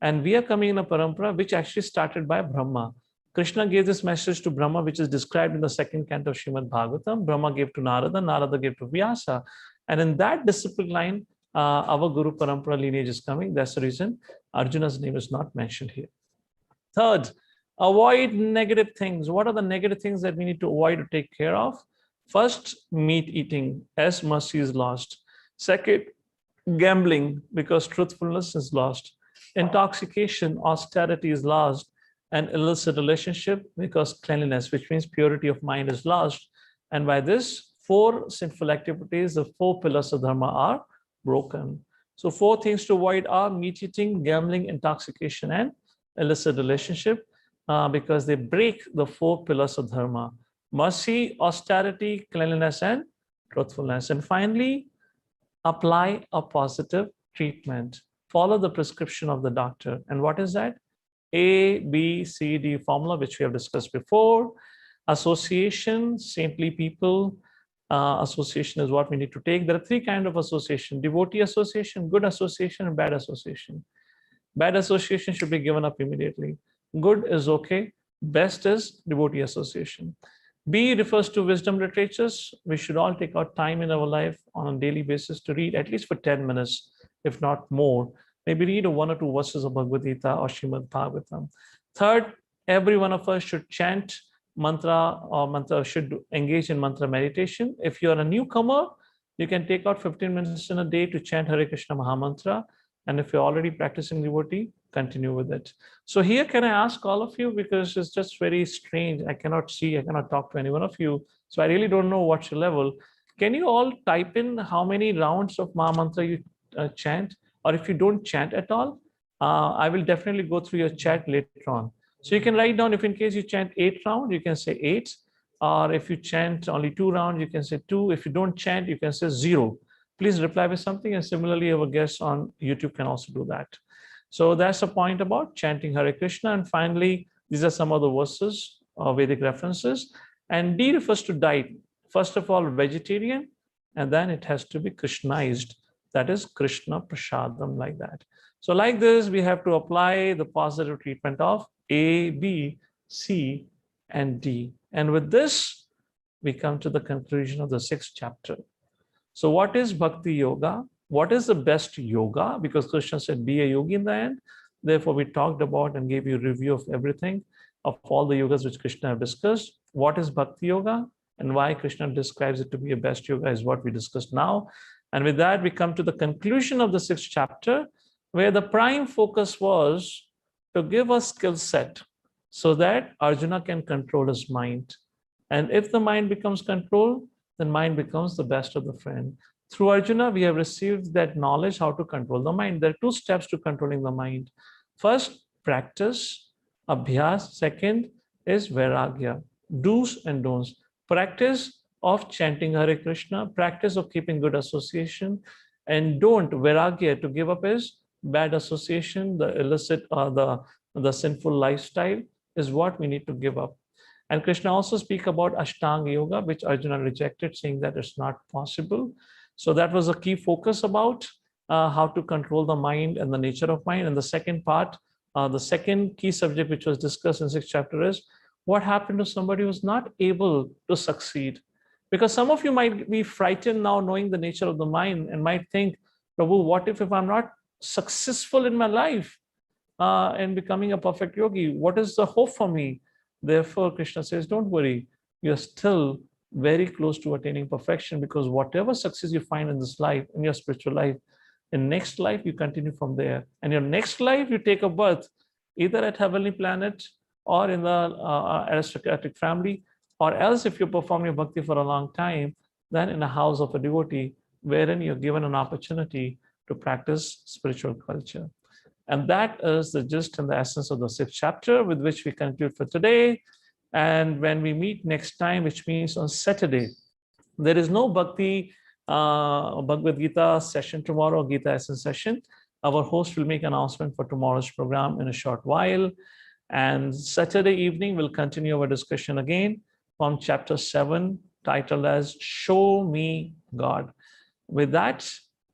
And we are coming in a parampara which actually started by Brahma. Krishna gave this message to Brahma, which is described in the second canto of Srimad Bhagavatam. Brahma gave to Narada, Narada gave to Vyasa. And in that disciplic line, our Guru Parampara lineage is coming. That's the reason Arjuna's name is not mentioned here. Third, avoid negative things. What are the negative things that we need to avoid or take care of? First, meat eating, as mercy is lost. Second, gambling, because truthfulness is lost. Intoxication, austerity is lost. And illicit relationship, because cleanliness, which means purity of mind, is lost. And by this, 4 sinful activities, the 4 pillars of dharma are broken. So 4 things to avoid are meat eating, gambling, intoxication, and illicit relationship, because they break the 4 pillars of dharma: mercy, austerity, cleanliness, and truthfulness. And finally, apply a positive treatment. Follow the prescription of the doctor. And what is that? A, B, C, D formula, which we have discussed before. Association, saintly people. Association is what we need to take. There are 3 kinds of association: devotee association, good association, and bad association. Bad association should be given up immediately. Good is okay. Best is devotee association. B refers to wisdom literatures. We should all take out time in our life on a daily basis to read at least for 10 minutes, if not more. Maybe read 1 or 2 verses of Bhagavad Gita or Srimad Bhagavatam. Third, every one of us should chant mantra, or mantra should engage in mantra meditation. If you are a newcomer, you can take out 15 minutes in a day to chant Hare Krishna Mahamantra. And if you're already practicing devotee, continue with it. So here, can I ask all of you, because it's just very strange. I cannot see, I cannot talk to any one of you. So I really don't know what's your level. Can you all type in how many rounds of Mahamantra you chant? Or if you don't chant at all, I will definitely go through your chat later on. So you can write down, if in case you chant 8 rounds, you can say 8. Or if you chant only 2 rounds, you can say 2. If you don't chant, you can say 0. Please reply with something. And similarly, our guests on YouTube can also do that. So that's the point about chanting Hare Krishna. And finally, these are some of the verses or Vedic references. And D refers to diet. First of all, vegetarian, and then it has to be Krishnized. That is Krishna Prasadam, like that. So like this, we have to apply the positive treatment of A, B, C, and D. And with this, we come to the conclusion of the 6th chapter. So what is Bhakti Yoga? What is the best yoga? Because Krishna said, be a yogi in the end. Therefore, we talked about and gave you a review of everything, of all the yogas which Krishna have discussed. What is Bhakti Yoga and why Krishna describes it to be a best yoga is what we discussed now. And with that, we come to the conclusion of the 6th chapter, where the prime focus was to give a skill set so that Arjuna can control his mind. And if the mind becomes controlled, then mind becomes the best of the friend. Through Arjuna, we have received that knowledge how to control the mind. There are 2 steps to controlling the mind. First, practice, abhyas. Second is vairagya, do's and don'ts. Practice of chanting Hare Krishna, practice of keeping good association, and don't, vairagya, to give up is bad association, the illicit or the sinful lifestyle is what we need to give up. And Krishna also speak about Ashtanga Yoga, which Arjuna rejected, saying that it's not possible. So that was a key focus about how to control the mind and the nature of mind. And the second part, the second key subject which was discussed in 6th chapter is what happened to somebody who's not able to succeed. Because some of you might be frightened now knowing the nature of the mind and might think, Prabhu, what if I'm not successful in my life in becoming a perfect yogi? What is the hope for me? Therefore, Krishna says, don't worry, you're still very close to attaining perfection, because whatever success you find in this life, in your spiritual life, in next life, you continue from there. And your next life, you take a birth, either at heavenly planet or in the aristocratic family, or else if you perform your bhakti for a long time, then in a house of a devotee, wherein you're given an opportunity to practice spiritual culture. And that is the gist and the essence of the 6th chapter, with which we conclude for today. And when we meet next time, which means on Saturday, there is no bhakti Bhagavad Gita session tomorrow, Gita Essence session. Our host will make an announcement for tomorrow's program in a short while. And Saturday evening, we'll continue our discussion again from chapter 7, titled as Show Me God. With that,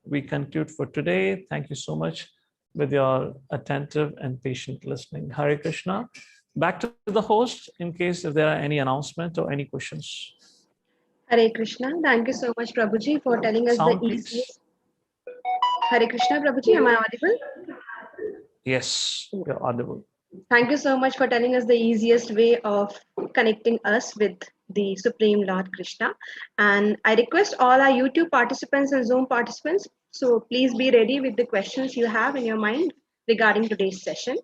we conclude for today. Thank you so much with your attentive and patient listening. Hare Krishna. Back to the host in case if there are any announcements or any questions. Hare Krishna. Thank you so much, Prabhuji, for telling us the Sound, please. easiest. Hare Krishna, Prabhuji. Am I audible? Yes, you're audible. Thank you so much for telling us the easiest way of connecting us with the Supreme Lord Krishna. And I request all our YouTube participants and Zoom participants, so please be ready with the questions you have in your mind regarding today's session.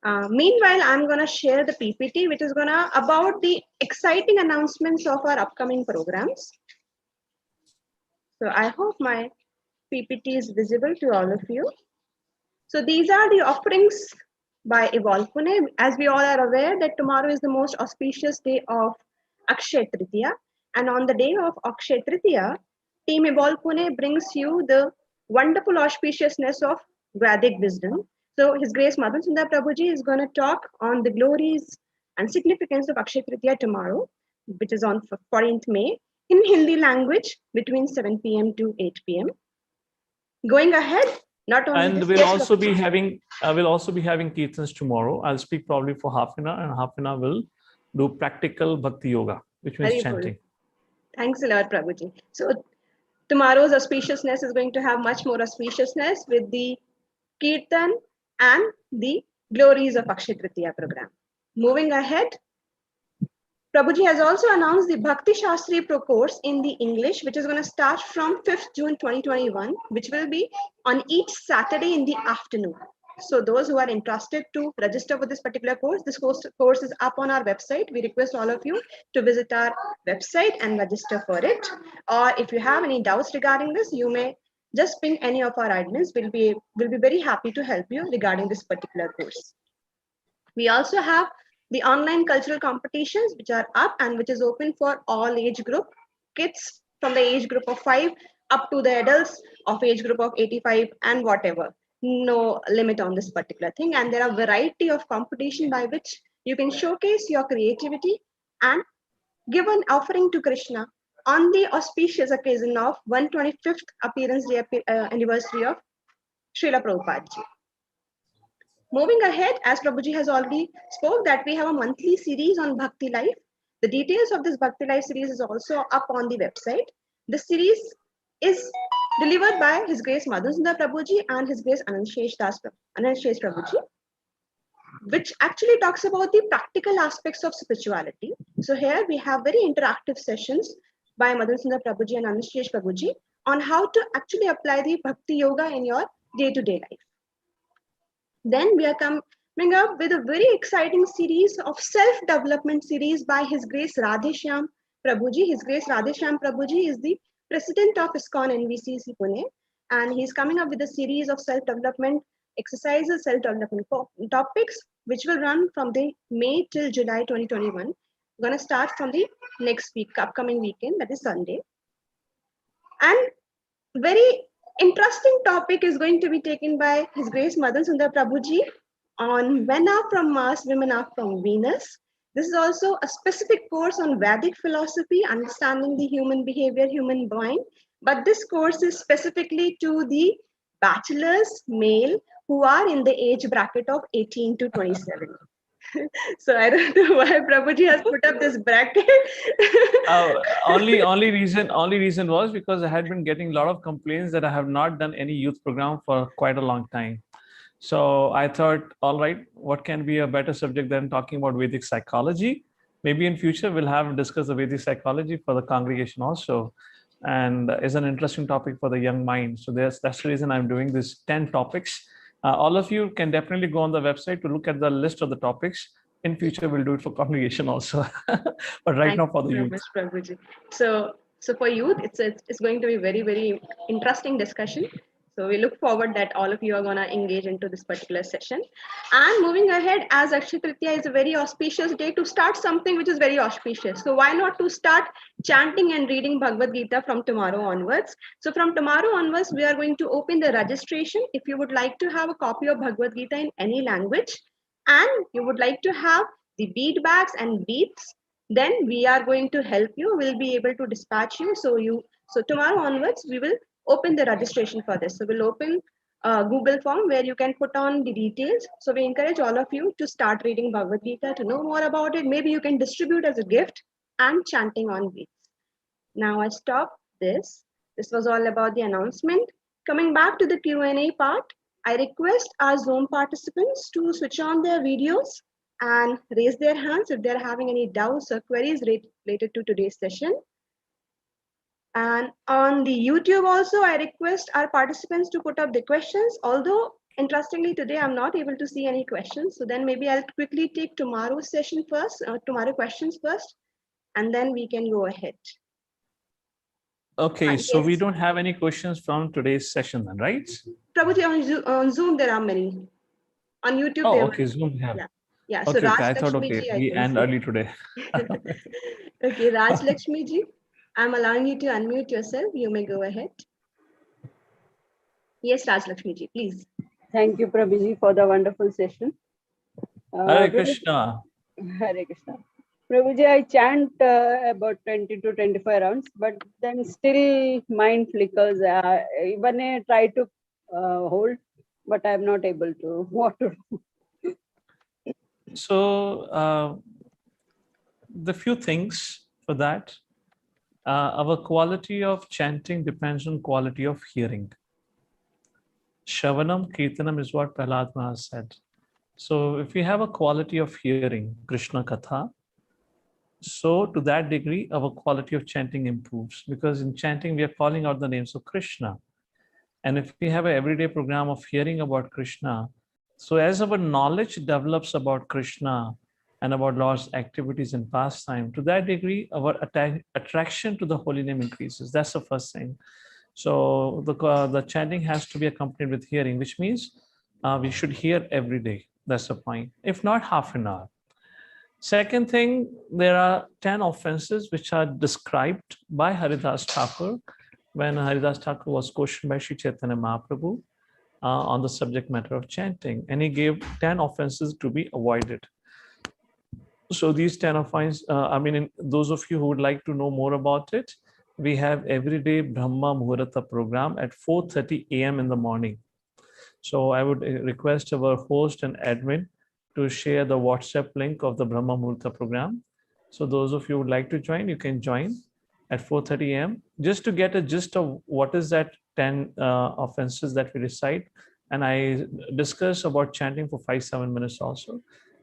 Meanwhile, I'm going to share the PPT, which is going to about the exciting announcements of our upcoming programs. So I hope my PPT is visible to all of you. So these are the offerings by Evolve Pune. As we all are aware that tomorrow is the most auspicious day of Akshaya Tritiya. And on the day of Akshaya Tritiya, Team Evolve Pune brings you the wonderful auspiciousness of Vedic wisdom. So His Grace Madan Sundar Prabhuji is going to talk on the glories and significance of Akshaya Tritiya tomorrow, which is on 14th May, in Hindi language between 7 p.m. to 8 p.m. Going ahead, not only and this, we'll yes, also be having kirtans tomorrow. I'll speak probably for half an hour, and half an hour will do practical Bhakti-Yoga, which means Very chanting. good. Thanks a lot, Prabhuji. So tomorrow's auspiciousness is going to have much more auspiciousness with the Kirtan and the glories of Akshaya Tritiya program. Moving ahead, Prabhuji has also announced the Bhakti Shastri Pro course in the English, which is going to start from 5th June 2021, which will be on each Saturday in the afternoon. So those who are interested to register for this particular course, this course is up on our website. We request all of you to visit our website and register for it. Or if you have any doubts regarding this, you may just ping any of our admins. We'll be very happy to help you regarding this particular course. We also have the online cultural competitions, which are up and which is open for all age group, kids from the age group of 5 up to the adults of age group of 85 and whatever. No limit on this particular thing. And there are a variety of competition by which you can showcase your creativity and give an offering to Krishna on the auspicious occasion of 125th appearance day anniversary of Srila Prabhupada ji. Moving ahead, as Prabhuji has already spoke, that we have a monthly series on Bhakti Life. The details of this Bhakti Life series is also up on the website. The series is delivered by His Grace Madan Sundar Prabhuji and His Grace Anantshesh Prabhuji, which actually talks about the practical aspects of spirituality. So here we have very interactive sessions by Madan Sundar Prabhuji and Anantshesh Prabhuji on how to actually apply the Bhakti Yoga in your day-to-day life. Then we are coming up with a very exciting series of self-development series by His Grace Radheshyam Prabhuji. His Grace Radheshyam Prabhuji is the president of ISKCON NVCC Pune, and he's coming up with a series of self-development exercises, self-development topics, which will run from the May till July 2021. We're going to start from the next week, upcoming weekend, that is Sunday. And very interesting topic is going to be taken by His Grace Madan Sundar Prabhuji on Men Are From Mars, Women Are From Venus. This is also a specific course on Vedic philosophy, understanding the human behavior, human mind. But this course is specifically to the bachelors, male, who are in the age bracket of 18 to 27. So I don't know why Prabhuji has put up this bracket. Only reason was because I had been getting a lot of complaints that I have not done any youth program for quite a long time. So I thought, all right, what can be a better subject than talking about Vedic psychology? Maybe in future we'll discuss the Vedic psychology for the congregation also, and is an interesting topic for the young mind. So that's the reason I'm doing this 10 topics. All of you can definitely go on the website to look at the list of the topics. In future, we'll do it for congregation also, but right now for the youth. Thank you so much, Prabhuji. So for youth, it's going to be very, very interesting discussion. So we look forward that all of you are going to engage into this particular session. And moving ahead, as Akshaya Tritiya is a very auspicious day to start something which is very auspicious. So why not to start chanting and reading Bhagavad Gita from tomorrow onwards? So from tomorrow onwards, we are going to open the registration. If you would like to have a copy of Bhagavad Gita in any language, and you would like to have the bead bags and beads, then we are going to help you. We'll be able to dispatch you. So tomorrow onwards, we will open the registration for this. So we'll open a Google form where you can put on the details. So we encourage all of you to start reading Bhagavad Gita, to know more about it. Maybe you can distribute as a gift and chanting on beads. Now I stop this. This was all about the announcement. Coming back to the Q&A part, I request our Zoom participants to switch on their videos and raise their hands if they're having any doubts or queries related to today's session. And on the YouTube also, I request our participants to put up the questions. Although, interestingly, today I'm not able to see any questions. So then maybe I'll quickly take tomorrow's session first, tomorrow questions first, and then we can go ahead. Okay, so we don't have any questions from today's session then, right? Prabhuji, on Zoom, there are many. On YouTube, oh, there okay, Zoom we have. Yeah. Yeah, Okay, so Raj I thought, Lakshmi okay, ji, we end early today. Okay, Raj Lakshmi ji, I'm allowing you to unmute yourself. You may go ahead. Yes, Raj Lakshmi ji, please. Thank you, Prabhuji, for the wonderful session. Hare Krishna. Hare Krishna. Prabhuji, I chant about 20 to 25 rounds, but then still mind flickers. Even I try to hold, but I'm not able to. What to do? So the few things for that, our quality of chanting depends on quality of hearing. Shravanam Kirtanam is what Prahlad Maharaj said. So if we have a quality of hearing Krishna Katha, so to that degree, our quality of chanting improves, because in chanting, we are calling out the names of Krishna. And if we have an everyday program of hearing about Krishna, so as our knowledge develops about Krishna and about Lord's activities and pastime, to that degree, our attraction to the holy name increases. That's the first thing. So the chanting has to be accompanied with hearing, which means we should hear every day. That's the point. If not, half an hour. Second thing, there are 10 offenses which are described by Haridas Thakur when Haridas Thakur was questioned by Sri Chaitanya Mahaprabhu on the subject matter of chanting, and he gave 10 offenses to be avoided. So these 10 offenses, those of you who would like to know more about it, we have everyday Brahma Muhurata program at 4:30 a.m. in the morning. So I would request our host and admin to share the WhatsApp link of the Brahma Muhurta program. So those of you who would like to join, you can join at 4:30 a.m. just to get a gist of what is that 10 offenses that we recite. And I discuss about chanting for 5-7 minutes also.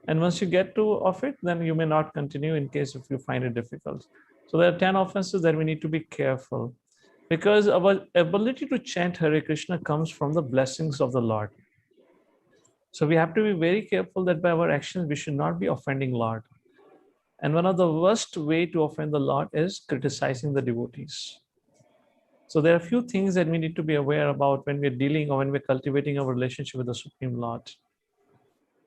And once you get to of it, then you may not continue in case if you find it difficult. So there are 10 offenses that we need to be careful, because our ability to chant Hare Krishna comes from the blessings of the Lord. So we have to be very careful that by our actions, we should not be offending Lord. And one of the worst way to offend the Lord is criticizing the devotees. So there are a few things that we need to be aware about when we're dealing or when we're cultivating our relationship with the Supreme Lord.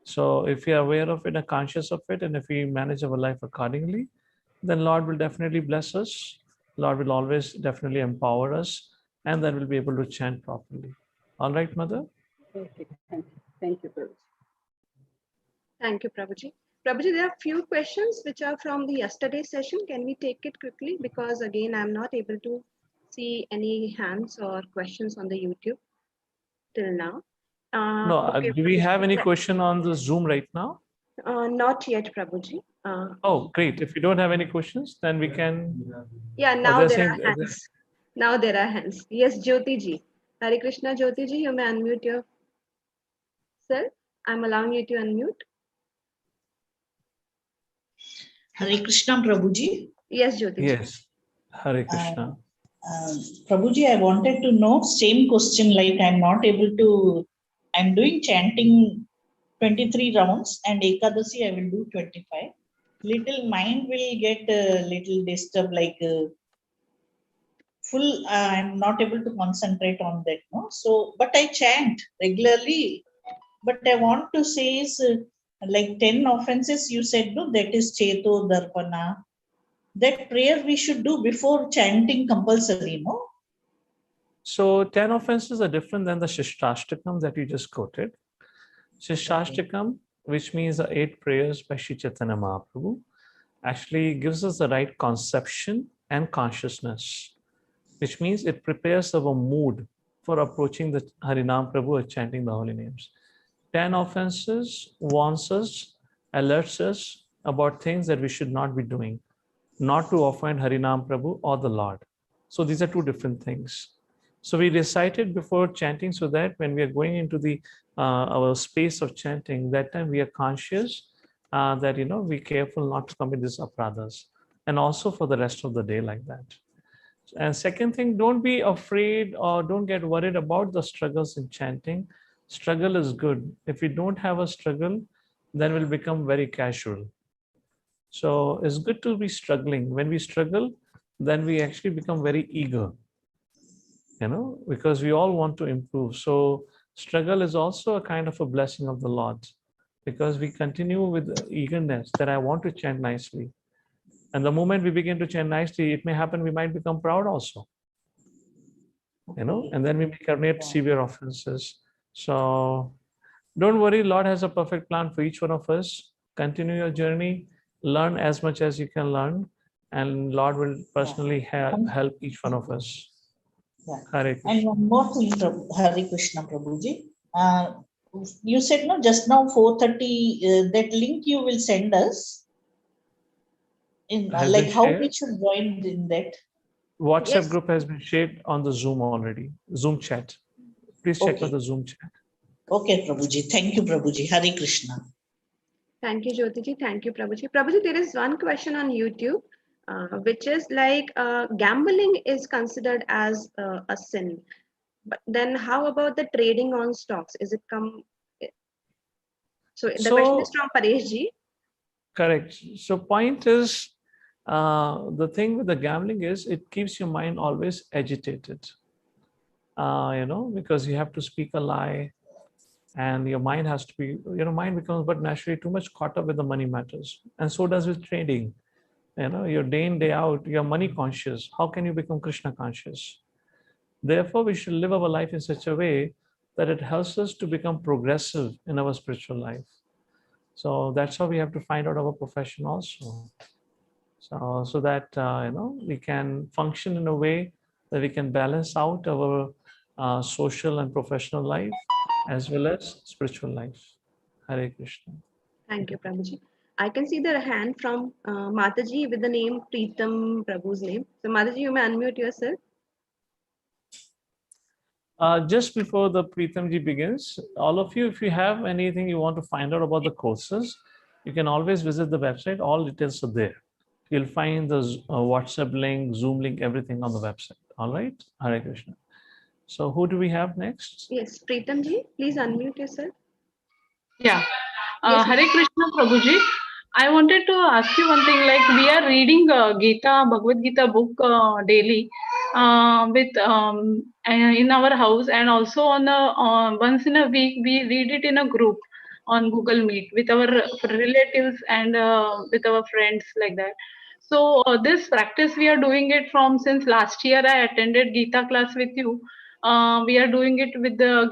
So if we are aware of it and conscious of it, and if we manage our life accordingly, then Lord will definitely bless us. Lord will always definitely empower us, and then we'll be able to chant properly. All right, Mother? Okay, thank you, Prabhuji. Thank you, Prabhuji. Prabhuji, there are few questions which are from the yesterday session. Can we take it quickly? Because again, I'm not able to see any hands or questions on the YouTube till now. No, Okay, do we have any question on the Zoom right now? Not yet, Prabhuji. Oh, great. If you don't have any questions, then we can. Yeah, now there are hands. Now there are hands. Yes, Jyoti ji. Hare Krishna, Jyoti ji, you may unmute yourself. I'm allowing you to unmute. Hare Krishna, Prabhuji. Yes, Jyoti ji. Yes. Hare Krishna. Prabhuji, I wanted to know same question, like I'm doing chanting 23 rounds and Ekadasi I will do 25. Little mind will get a little disturbed, like full, I'm not able to concentrate on that. No, so but I chant regularly. But I want to say is like 10 offenses you said, no, that is Cheto Darpana. That prayer we should do before chanting compulsory, no? So 10 offenses are different than the Shishtastakam that you just quoted. Shishtastakam, which means the 8 prayers by Sri Chaitanya Mahaprabhu, actually gives us the right conception and consciousness, which means it prepares our mood for approaching the Harinam Prabhu or chanting the holy names. 10 offenses warns us, alerts us about things that we should not be doing, not to offend Harinam Prabhu or the Lord. So these are 2 different things. So we recite it before chanting so that when we are going into the our space of chanting, that time we are conscious that, you know, be careful not to commit these aparadhas, and also for the rest of the day like that. And second thing, don't be afraid or don't get worried about the struggles in chanting. Struggle is good. If we don't have a struggle, then we'll become very casual. So it's good to be struggling. When we struggle, then we actually become very eager, you know, because we all want to improve. So struggle is also a kind of a blessing of the Lord, because we continue with eagerness that I want to chant nicely. And the moment we begin to chant nicely, it may happen we might become proud also, you know, and then we may commit severe offenses. So don't worry, Lord has a perfect plan for each one of us. Continue your journey, learn as much as you can learn, and Lord will personally help each one of us. Yeah. Hare Krishna. And one more thing, Hare Krishna Prabhuji. You said no just now 4:30. That link you will send us. In like how we should join in that. WhatsApp Yes. group has been shared on the Zoom already. Zoom chat. Please check out the Zoom chat. Okay, Prabhuji. Thank you, Prabhuji. Hare Krishna. Thank you, Jyotiji. Thank you, Prabhuji. Prabhuji, there is one question on YouTube, which is like gambling is considered as a sin. But then how about the trading on stocks? Is it come? So the question is from Paresh ji. Correct. So point is, the thing with the gambling is it keeps your mind always agitated. You know, because you have to speak a lie, and your mind has to be, you know, mind becomes but naturally too much caught up with the money matters, and so does with trading. You know, you're day in day out, you're money conscious. How can you become Krishna conscious? Therefore, we should live our life in such a way that it helps us to become progressive in our spiritual life. So that's how we have to find out our profession also. So that you know, we can function in a way that we can balance out our social and professional life as well as spiritual life. Hare Krishna. Thank you, Prabhuji. I can see the hand from Mataji with the name Preetam Prabhu's name. So Mataji, you may unmute yourself. Just before the Preetamji begins, all of you, if you have anything you want to find out about the courses, you can always visit the website. All details are there. You'll find the WhatsApp link, Zoom link, everything on the website. All right, Hare Krishna. So who do we have next? Yes, Preetamji, please unmute yourself. Yeah. Yes, Hare Krishna Prabhuji. I wanted to ask you one thing. Like we are reading Gita, Bhagavad Gita book daily with in our house, and also on once in a week we read it in a group on Google Meet with our relatives and with our friends like that. So this practice we are doing it from since last year. I attended Gita class with you. We are doing it with the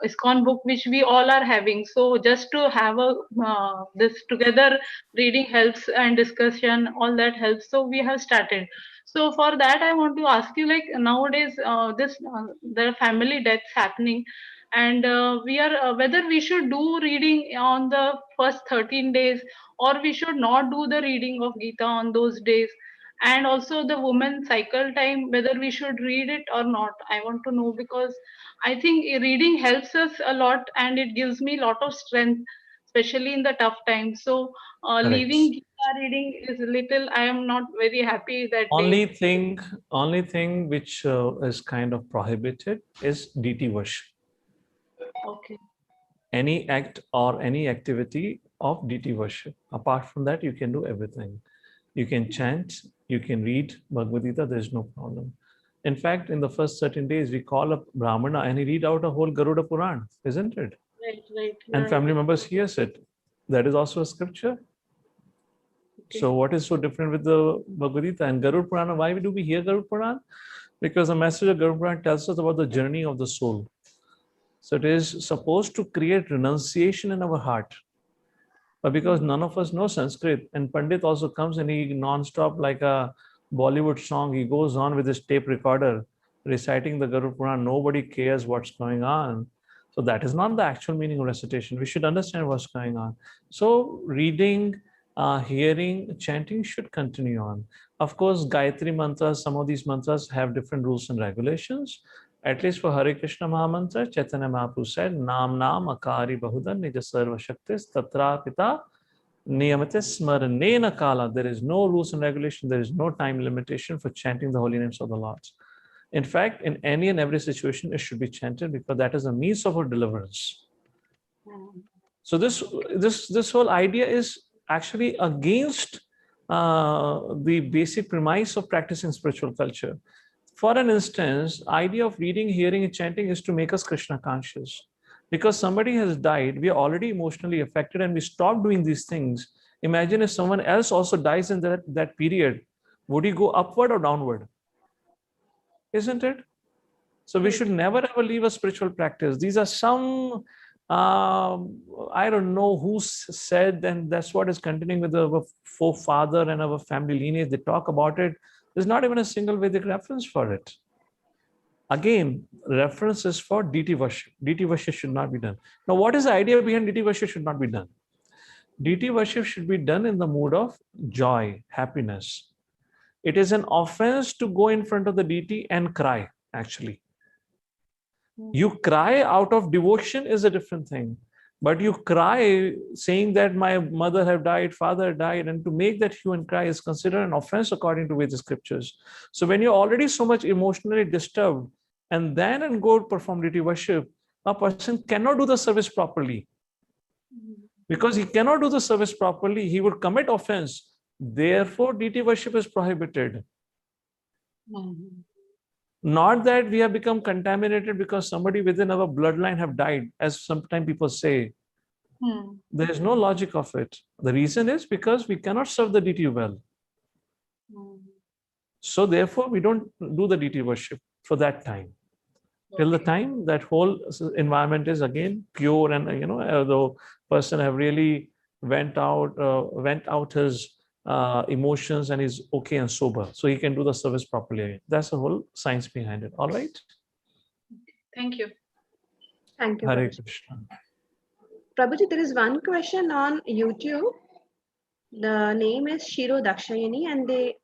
ISKCON book, which we all are having. So just to have a this together reading helps, and discussion, all that helps. So we have started. So for that, I want to ask you, like nowadays, the family deaths happening, and we are whether we should do reading on the first 13 days, or we should not do the reading of Gita on those days, and also the woman cycle time, whether we should read it or not. I want to know, because I think reading helps us a lot, and it gives me a lot of strength, especially in the tough times. So leaving Gita reading is little, I am not very happy that Only day. thing which is kind of prohibited is deity worship. Okay. Any act or any activity of deity worship. Apart from that, you can do everything. You can chant, you can read Bhagavad Gita, there's no problem. In fact, in the first 13 days, we call up Brahmana and he read out a whole Garuda Puran, isn't it? Right. And family members hears it. That is also a scripture. Okay. So what is so different with the Bhagavad Gita and Garuda Purana? Why do we hear Garuda Puran? Because the message of Garuda Puran tells us about the journey of the soul. So it is supposed to create renunciation in our heart. But because none of us know Sanskrit, and Pandit also comes and he non-stop like a Bollywood song, he goes on with his tape recorder reciting the Garuda Puran. Nobody cares what's going on. So that is not the actual meaning of recitation. We should understand what's going on. So reading, hearing, chanting should continue on. Of course, Gayatri Mantras, some of these mantras have different rules and regulations. At least for Hare Krishna Mahamantra, Chaitanya Mahaprabhu said, Nam Nam Akari Bahudan Nija Sarva Shaktis Tatra Pita Niyamate Smaranena Kala. There is no rules and regulation, there is no time limitation for chanting the holy names of the Lord. In fact, in any and every situation, it should be chanted because that is a means of our deliverance. So this whole idea is actually against the basic premise of practicing spiritual culture. For an instance, idea of reading, hearing, and chanting is to make us Krishna conscious. Because somebody has died, we are already emotionally affected and we stop doing these things. Imagine if someone else also dies in that period, would he go upward or downward? Isn't it? So we should never ever leave a spiritual practice. These are some, I don't know who said, and that's what is continuing with our forefather and our family lineage. They talk about it. There's not even a single Vedic reference for it. Again, references for deity worship. Deity worship should not be done. Now, what is the idea behind deity worship should not be done? Deity worship should be done in the mood of joy, happiness. It is an offense to go in front of the deity and cry, actually. You cry out of devotion is a different thing. But you cry saying that my mother have died, father died, and to make that hue and cry is considered an offense according to Vedic scriptures. So when you're already so much emotionally disturbed and then go perform deity worship, a person cannot do the service properly. Because he cannot do the service properly, he would commit offense. Therefore, deity worship is prohibited. Not that we have become contaminated because somebody within our bloodline have died, as sometimes people say. There is no logic of it. The reason is because we cannot serve the deity well. So therefore, we don't do the deity worship for that time. Till the time that whole environment is again pure and the person have really went out his emotions and is okay and sober, so he can do the service properly again. That's the whole science behind it. All right. Thank you. Thank you. Hare Prabhuji. Krishna. Prabhuji, there is one question on YouTube. The name is Shiro Dakshayani, and the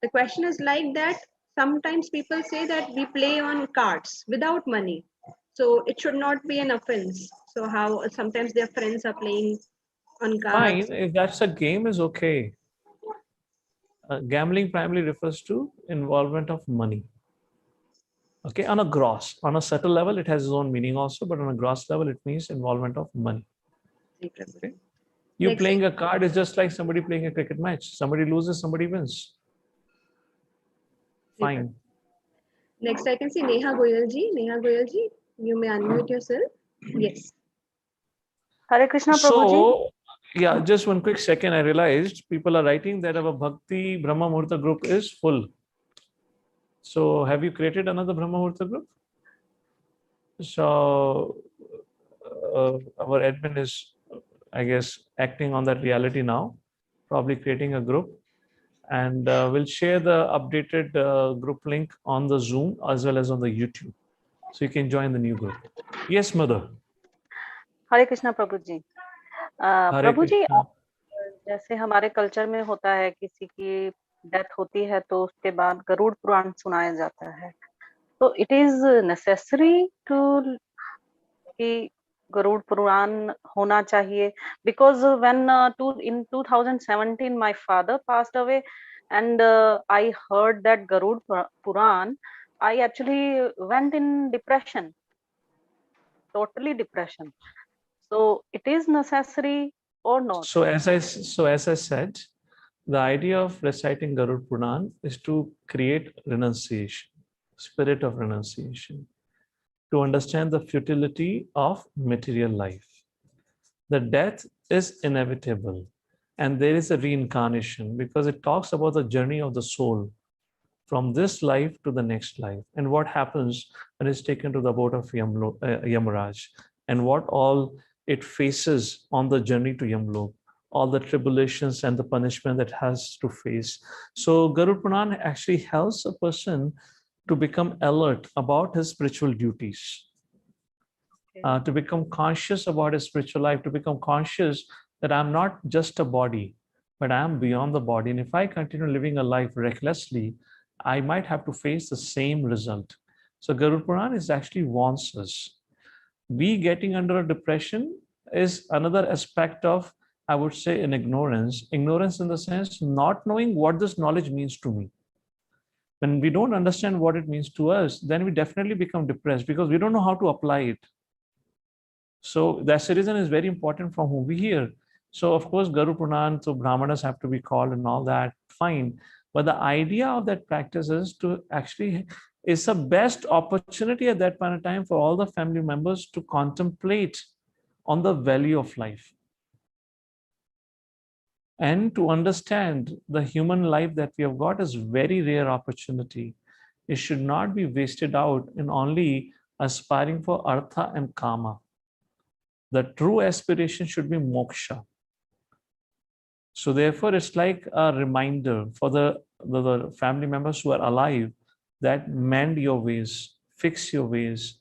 question is like that. Sometimes people say that we play on cards without money, so it should not be an offense. So how sometimes their friends are playing on cards. Fine, if that's a game, is okay. Gambling primarily refers to involvement of money. Okay, on a subtle level, it has its own meaning also, but on a gross level, it means involvement of money. Okay. You Next. playing a card is just like somebody playing a cricket match. Somebody loses, somebody wins. Fine. Next, I can see Neha Goyalji. Neha Goyalji, you may unmute yourself. Yes. Hare Krishna, Prabhuji. So, yeah, just one quick second. I realized people are writing that our Bhakti Brahma Muhurta group is full. So, have you created another Brahma Muhurta group? So, our admin is, I guess, acting on that reality now, probably creating a group. And we'll share the updated group link on the Zoom as well as on the YouTube. So you can join the new group. Yes, mother. Hare Krishna Prabhu ji. Hare Prabhu ji, Krishna. जैसे हमारे culture में होता है, किसी की death होती है तो उसके बाद गरुड़ पुराण सुनाया जाता है, तो इट इज नेसेसरी टू कि गरुड़ पुराण होना चाहिए, because when in 2017 my father passed away and I heard that Garud Puran, I actually went in depression, totally depression. So it is necessary or not? So as I said, the idea of reciting Garud Puran is to create renunciation. spirit of renunciation, to understand the futility of material life. The death is inevitable, and there is a reincarnation, because it talks about the journey of the soul from this life to the next life, and what happens when it's taken to the abode of Yamaraj, and what all it faces on the journey to Yamlok, all the tribulations and the punishment that has to face. So Garuda Puran actually helps a person to become alert about his spiritual duties, to become conscious about his spiritual life, to become conscious that I'm not just a body, but I'm beyond the body. And if I continue living a life recklessly, I might have to face the same result. So Garuda Puran is actually warns us. We getting under a depression is another aspect of, I would say, an ignorance. Ignorance in the sense not knowing what this knowledge means to me. When we don't understand what it means to us, then we definitely become depressed because we don't know how to apply it. So that's the reason it's very important from whom we hear. So of course, Garuda Puran, so Brahmanas have to be called and all that, fine. But the idea of that practice is to actually, is the best opportunity at that point of time for all the family members to contemplate on the value of life and to understand the human life that we have got is very rare opportunity. It should not be wasted out in only aspiring for artha and kama. The true aspiration should be moksha. So therefore, it's like a reminder for the family members who are alive that mend your ways, fix your ways,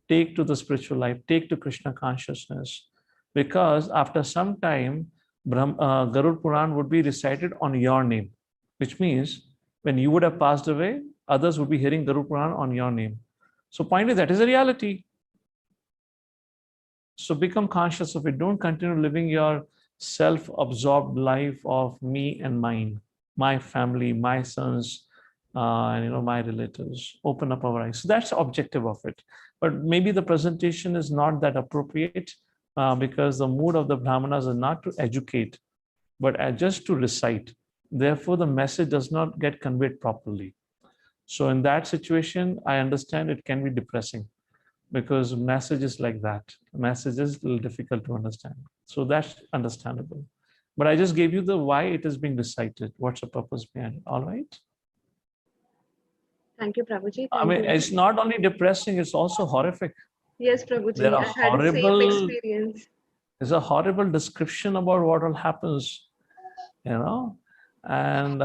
take to the spiritual life, take to Krishna consciousness. Because after some time, Garuda Puran would be recited on your name, which means when you would have passed away, others would be hearing Garuda Puran on your name. So finally, that is a reality. So become conscious of it. Don't continue living your self-absorbed life of me and mine, my family, my sons, and my relatives. Open up our eyes. So that's the objective of it. But maybe the presentation is not that appropriate because the mood of the Brahmanas is not to educate, but just to recite. Therefore, the message does not get conveyed properly. So in that situation, I understand it can be depressing, because message is like that. Message is a little difficult to understand. So that's understandable. But I just gave you the why it is being recited. What's the purpose behind it? All right. Thank you, Prabhuji. I mean, it's not only depressing, it's also horrific. Yes, Prabhuji. There are I had the same experience. There's a horrible description about what all happens, and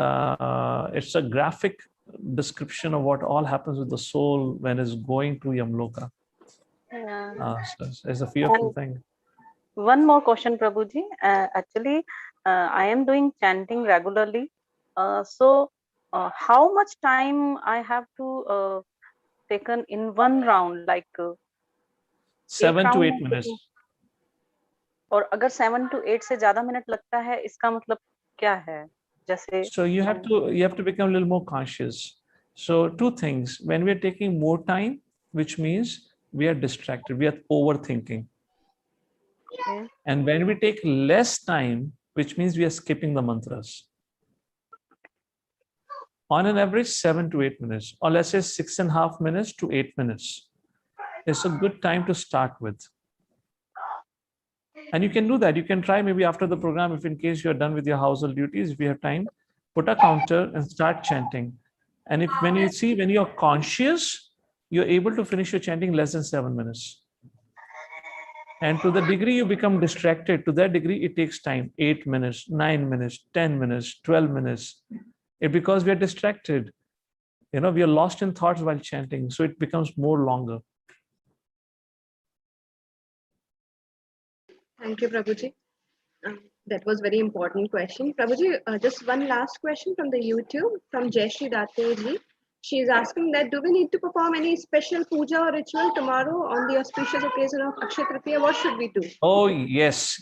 it's a graphic description of what all happens with the soul when it's going to Yamloka. So it's a fearful thing. One more question, Prabhuji. Actually, I am doing chanting regularly. So how much time I have to taken in one round, like 7 to 8 minutes. और अगर 7 to 8 से ज़्यादा minute लगता है, इसका मतलब क्या है? जैसे So you have to become a little more conscious. So two things. When we are taking more time, which means we are distracted, we are overthinking. Okay. And when we take less time, which means we are skipping the mantras. On an average, 7 to 8 minutes, or let's say 6.5 minutes to 8 minutes. It's a good time to start with. And you can do that. You can try maybe after the program, if in case you're done with your household duties, if you have time, put a counter and start chanting. And when you're conscious, you're able to finish your chanting less than 7 minutes. And to the degree you become distracted, to that degree it takes time, 8 minutes, 9 minutes, 10 minutes, 12 minutes. It's because we are distracted. We are lost in thoughts while chanting. So it becomes more longer. Thank you, Prabhuji. That was very important question. Prabhuji, just one last question from the YouTube, from Jayashri Dateji. She is asking that, do we need to perform any special puja or ritual tomorrow on the auspicious occasion of Akshaya Tritiya? What should we do? Oh, yes.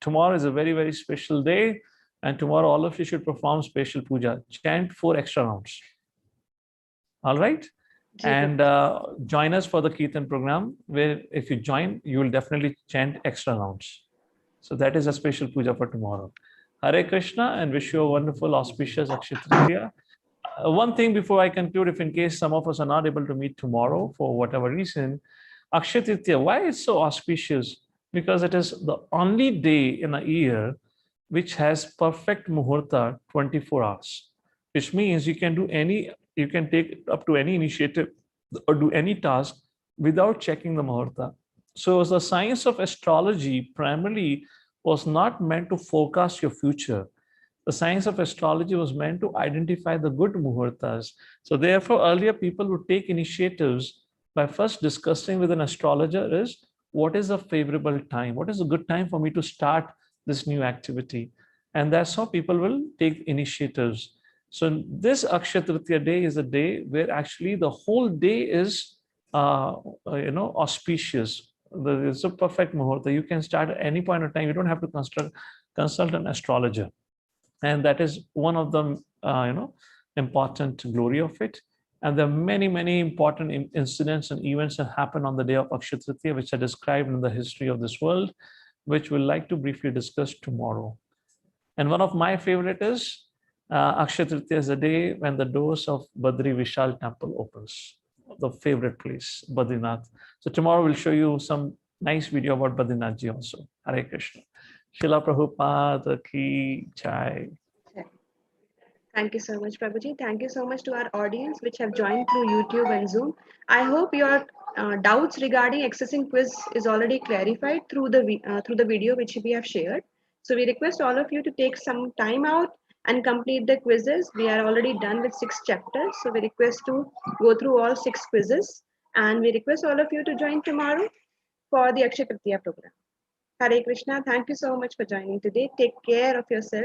Tomorrow is a very, very special day. And tomorrow all of you should perform special puja. Chant 4 extra rounds. All right? And join us for the Kirtan program, where if you join, you will definitely chant extra rounds. So that is a special puja for tomorrow. Hare Krishna, and wish you a wonderful, auspicious Akshaya Tritiya. One thing before I conclude, if in case some of us are not able to meet tomorrow for whatever reason, Akshaya Tritiya, why it's so auspicious? Because it is the only day in a year which has perfect muhurta 24 hours, which means you can take up to any initiative or do any task without checking the muhurta. So the science of astrology primarily was not meant to forecast your future. The science of astrology was meant to identify the good muhurtas. So therefore, earlier people would take initiatives by first discussing with an astrologer is what is a favorable time? What is a good time for me to start this new activity? And that's how people will take initiatives. So this Akshaya Tritiya day is a day where actually the whole day is auspicious. It's a perfect muhurta. You can start at any point of time. You don't have to consult an astrologer. And that is one of the important glory of it. And there are many important incidents and events that happen on the day of Akshaya Tritiya, which are described in the history of this world, which we'll like to briefly discuss tomorrow. And one of my favorite is Akshaya Tritiya is the day when the doors of Badri Vishal temple opens, the favorite place, Badrinath. So tomorrow we'll show you some nice video about Badrinath ji also. Hare Krishna. Srila Prabhupada ki jai. Thank you so much, Prabhuji. Thank you so much to our audience which have joined through YouTube and Zoom. I hope your doubts regarding accessing quiz is already clarified through the video which we have shared. So we request all of you to take some time out and complete the quizzes. We are already done with 6 chapters. So we request to go through all 6 quizzes. And we request all of you to join tomorrow for the Akshaya Tritiya program. Hare Krishna. Thank you so much for joining today. Take care of yourself.